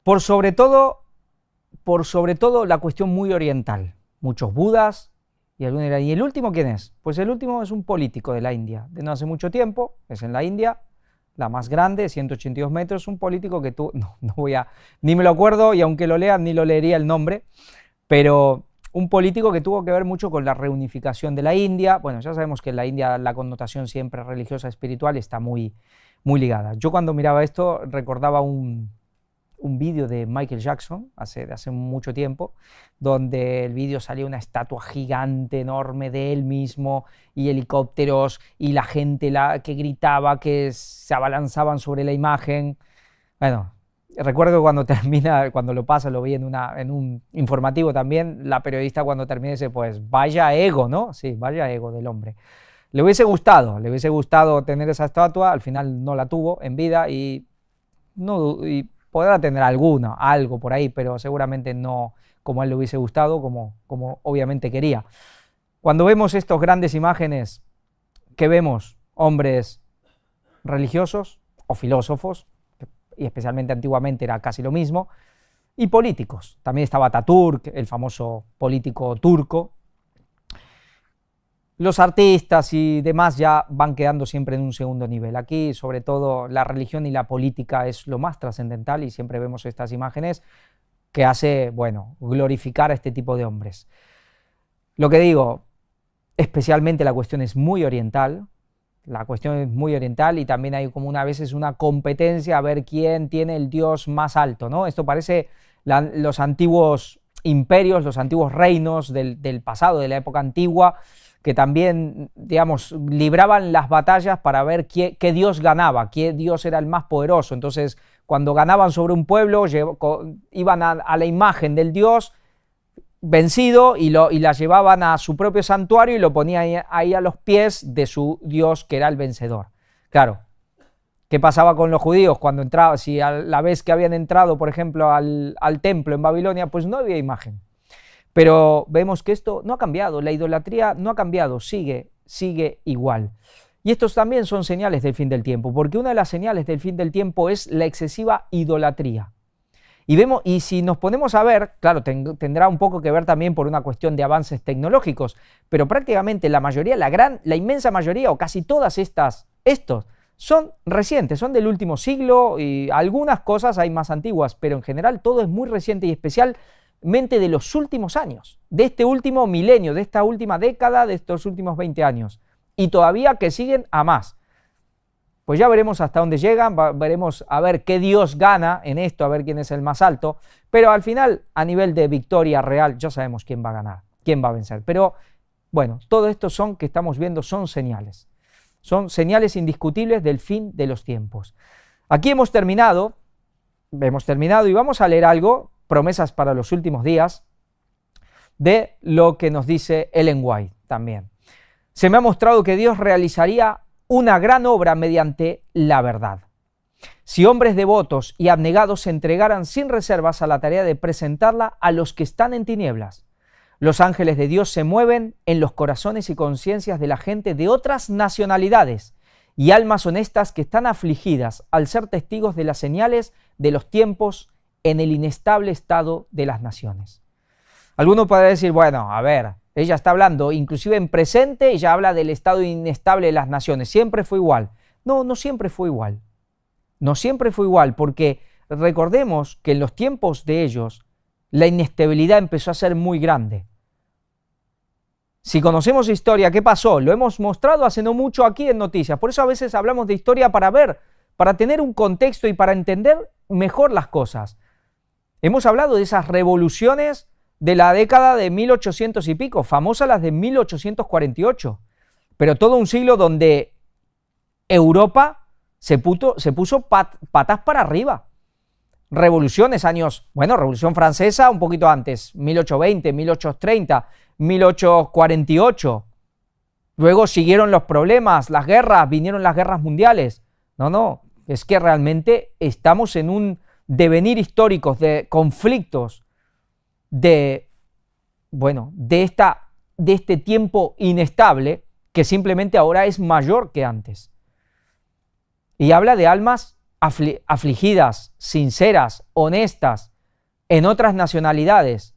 Por sobre todo la cuestión muy oriental. Muchos budas y algún irán. ¿Y el último quién es? Pues el último es un político de la India, de no hace mucho tiempo, es en la India, la más grande, 182 metros, un político que tú, no voy a, ni me lo acuerdo, y aunque lo lea, ni lo leería el nombre, pero un político que tuvo que ver mucho con la reunificación de la India. Bueno, ya sabemos que en la India la connotación siempre religiosa, espiritual, está muy ligada. Yo cuando miraba esto recordaba un vídeo de Michael Jackson, de hace mucho tiempo, donde el vídeo salía una estatua gigante, enorme de él mismo, y helicópteros, y la gente que gritaba, que se abalanzaban sobre la imagen. Bueno, recuerdo que cuando termina, cuando lo pasa, lo vi en un informativo también, la periodista cuando termina dice, pues vaya ego, ¿no? Sí, vaya ego del hombre. Le hubiese gustado tener esa estatua, al final no la tuvo en vida, y podrá tener algo por ahí, pero seguramente no como a él le hubiese gustado, como obviamente quería. Cuando vemos estas grandes imágenes, ¿qué vemos? Hombres religiosos o filósofos, y especialmente antiguamente era casi lo mismo, y políticos. También estaba Atatürk, el famoso político turco. Los artistas y demás ya van quedando siempre en un segundo nivel. Aquí, sobre todo, la religión y la política es lo más trascendental, y siempre vemos estas imágenes que hace, bueno, glorificar a este tipo de hombres. Lo que digo, especialmente la cuestión es muy oriental, y también hay como a veces una competencia a ver quién tiene el dios más alto, ¿no? Esto parece los antiguos imperios, los antiguos reinos del pasado, de la época antigua, que también, digamos, libraban las batallas para ver qué dios ganaba, qué dios era el más poderoso. Entonces, cuando ganaban sobre un pueblo, iban a la imagen del dios vencido y la llevaban a su propio santuario y lo ponían ahí a los pies de su dios, que era el vencedor. Claro, ¿qué pasaba con los judíos cuando entraban? Si a la vez que habían entrado, por ejemplo, al templo en Babilonia, pues no había imagen. Pero vemos que esto no ha cambiado, la idolatría no ha cambiado, sigue igual. Y estos también son señales del fin del tiempo, porque una de las señales del fin del tiempo es la excesiva idolatría. Y si nos ponemos a ver, claro, tendrá un poco que ver también por una cuestión de avances tecnológicos, pero prácticamente la inmensa mayoría, o casi todas estos son recientes, son del último siglo y algunas cosas hay más antiguas, pero en general todo es muy reciente y especialmente de los últimos años, de este último milenio, de esta última década, de estos últimos 20 años, y todavía que siguen a más. Pues ya veremos hasta dónde llegan, veremos a ver qué Dios gana en esto, a ver quién es el más alto, pero al final, a nivel de victoria real, ya sabemos quién va a ganar, quién va a vencer. Pero bueno, todo esto que estamos viendo son señales indiscutibles del fin de los tiempos. Aquí hemos terminado y vamos a leer algo, promesas para los últimos días, de lo que nos dice Ellen White también. Se me ha mostrado que Dios realizaría una gran obra mediante la verdad. Si hombres devotos y abnegados se entregaran sin reservas a la tarea de presentarla a los que están en tinieblas, los ángeles de Dios se mueven en los corazones y conciencias de la gente de otras nacionalidades y almas honestas que están afligidas al ser testigos de las señales de los tiempos en el inestable estado de las naciones. Alguno podrá decir, bueno, a ver, ella está hablando inclusive en presente, ella habla del estado inestable de las naciones, siempre fue igual. No, no siempre fue igual. No siempre fue igual, porque recordemos que en los tiempos de ellos la inestabilidad empezó a ser muy grande. Si conocemos historia, ¿qué pasó? Lo hemos mostrado hace no mucho aquí en Noticias. Por eso a veces hablamos de historia para ver, para tener un contexto y para entender mejor las cosas. Hemos hablado de esas revoluciones de la década de 1800 y pico, famosas las de 1848, pero todo un siglo donde Europa se puso patas para arriba. Revoluciones, Revolución Francesa un poquito antes, 1820, 1830, 1848. Luego siguieron los problemas, las guerras, vinieron las guerras mundiales. No, es que realmente estamos en un devenir histórico de conflictos, de este tiempo inestable que simplemente ahora es mayor que antes. Y habla de almas afligidas, sinceras, honestas, en otras nacionalidades,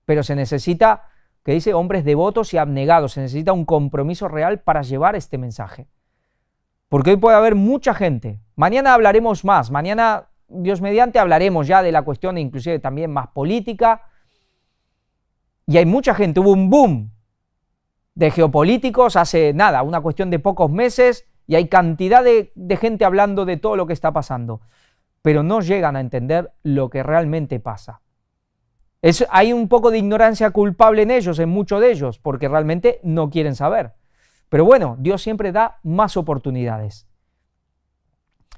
pero se necesita, que dice, hombres devotos y abnegados, se necesita un compromiso real para llevar este mensaje. Porque hoy puede haber mucha gente, mañana hablaremos más, mañana, Dios mediante, hablaremos ya de la cuestión inclusive también más política, y hay mucha gente, hubo un boom de geopolíticos hace nada, una cuestión de pocos meses, y hay cantidad de gente hablando de todo lo que está pasando, pero no llegan a entender lo que realmente pasa. Hay un poco de ignorancia culpable en ellos, en muchos de ellos, porque realmente no quieren saber. Pero bueno, Dios siempre da más oportunidades.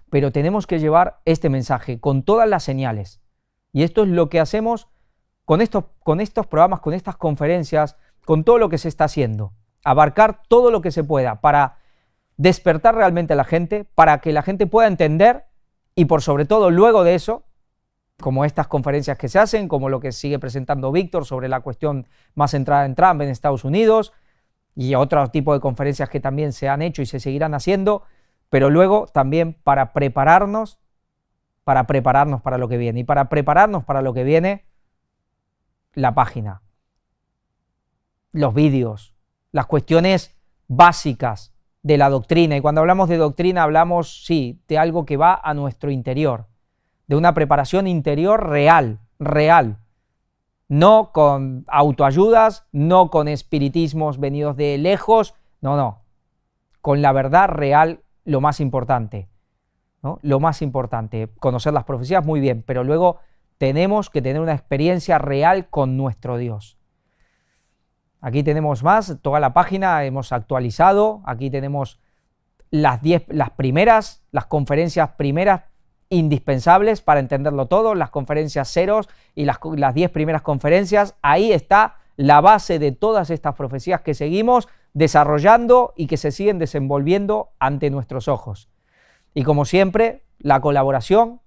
Pero tenemos que llevar este mensaje con todas las señales. Y esto es lo que hacemos con estos programas, con estas conferencias, con todo lo que se está haciendo. Abarcar todo lo que se pueda para despertar realmente a la gente, para que la gente pueda entender y por sobre todo luego de eso, como estas conferencias que se hacen, como lo que sigue presentando Víctor sobre la cuestión más centrada en Trump en Estados Unidos y otro tipo de conferencias que también se han hecho y se seguirán haciendo, pero luego también para prepararnos para lo que viene. Y para prepararnos para lo que viene, la página, los vídeos, las cuestiones básicas de la doctrina. Y cuando hablamos de doctrina hablamos, sí, de algo que va a nuestro interior, de una preparación interior real, no con autoayudas, no con espiritismos venidos de lejos, no, con la verdad real, lo más importante, ¿no? Lo más importante, conocer las profecías muy bien, pero luego tenemos que tener una experiencia real con nuestro Dios. Aquí tenemos más, toda la página hemos actualizado, aquí tenemos las conferencias primeras indispensables para entenderlo todo, las conferencias ceros y las 10 primeras conferencias. Ahí está la base de todas estas profecías que seguimos desarrollando y que se siguen desenvolviendo ante nuestros ojos. Y como siempre, la colaboración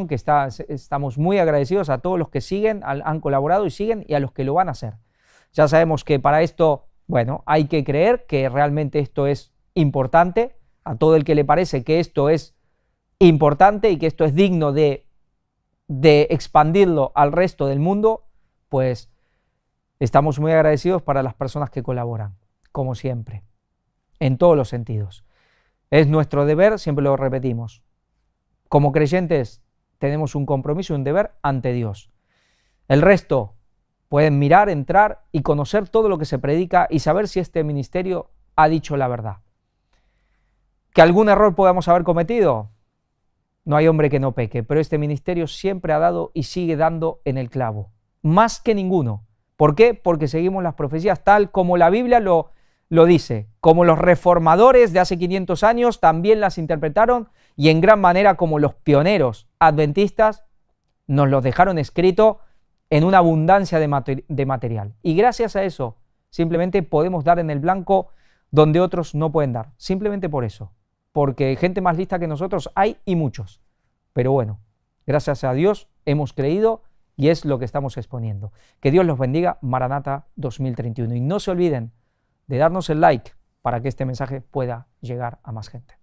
que estamos muy agradecidos a todos los que han colaborado y siguen y a los que lo van a hacer. Ya sabemos que para esto, hay que creer que realmente esto es importante. A todo el que le parece que esto es importante y que esto es digno de expandirlo al resto del mundo, pues estamos muy agradecidos para las personas que colaboran, como siempre, en todos los sentidos. Es nuestro deber, siempre lo repetimos. Como creyentes tenemos un compromiso y un deber ante Dios. El resto pueden mirar, entrar y conocer todo lo que se predica y saber si este ministerio ha dicho la verdad. ¿Que algún error podamos haber cometido? No hay hombre que no peque, pero este ministerio siempre ha dado y sigue dando en el clavo, más que ninguno. ¿Por qué? Porque seguimos las profecías tal como la Biblia lo dice, como los reformadores de hace 500 años también las interpretaron y en gran manera como los pioneros adventistas nos los dejaron escrito en una abundancia de material. Y gracias a eso simplemente podemos dar en el blanco donde otros no pueden dar, simplemente por eso. Porque gente más lista que nosotros hay y muchos. Pero bueno, gracias a Dios hemos creído y es lo que estamos exponiendo. Que Dios los bendiga, Maranata 2031. Y no se olviden de darnos el like para que este mensaje pueda llegar a más gente.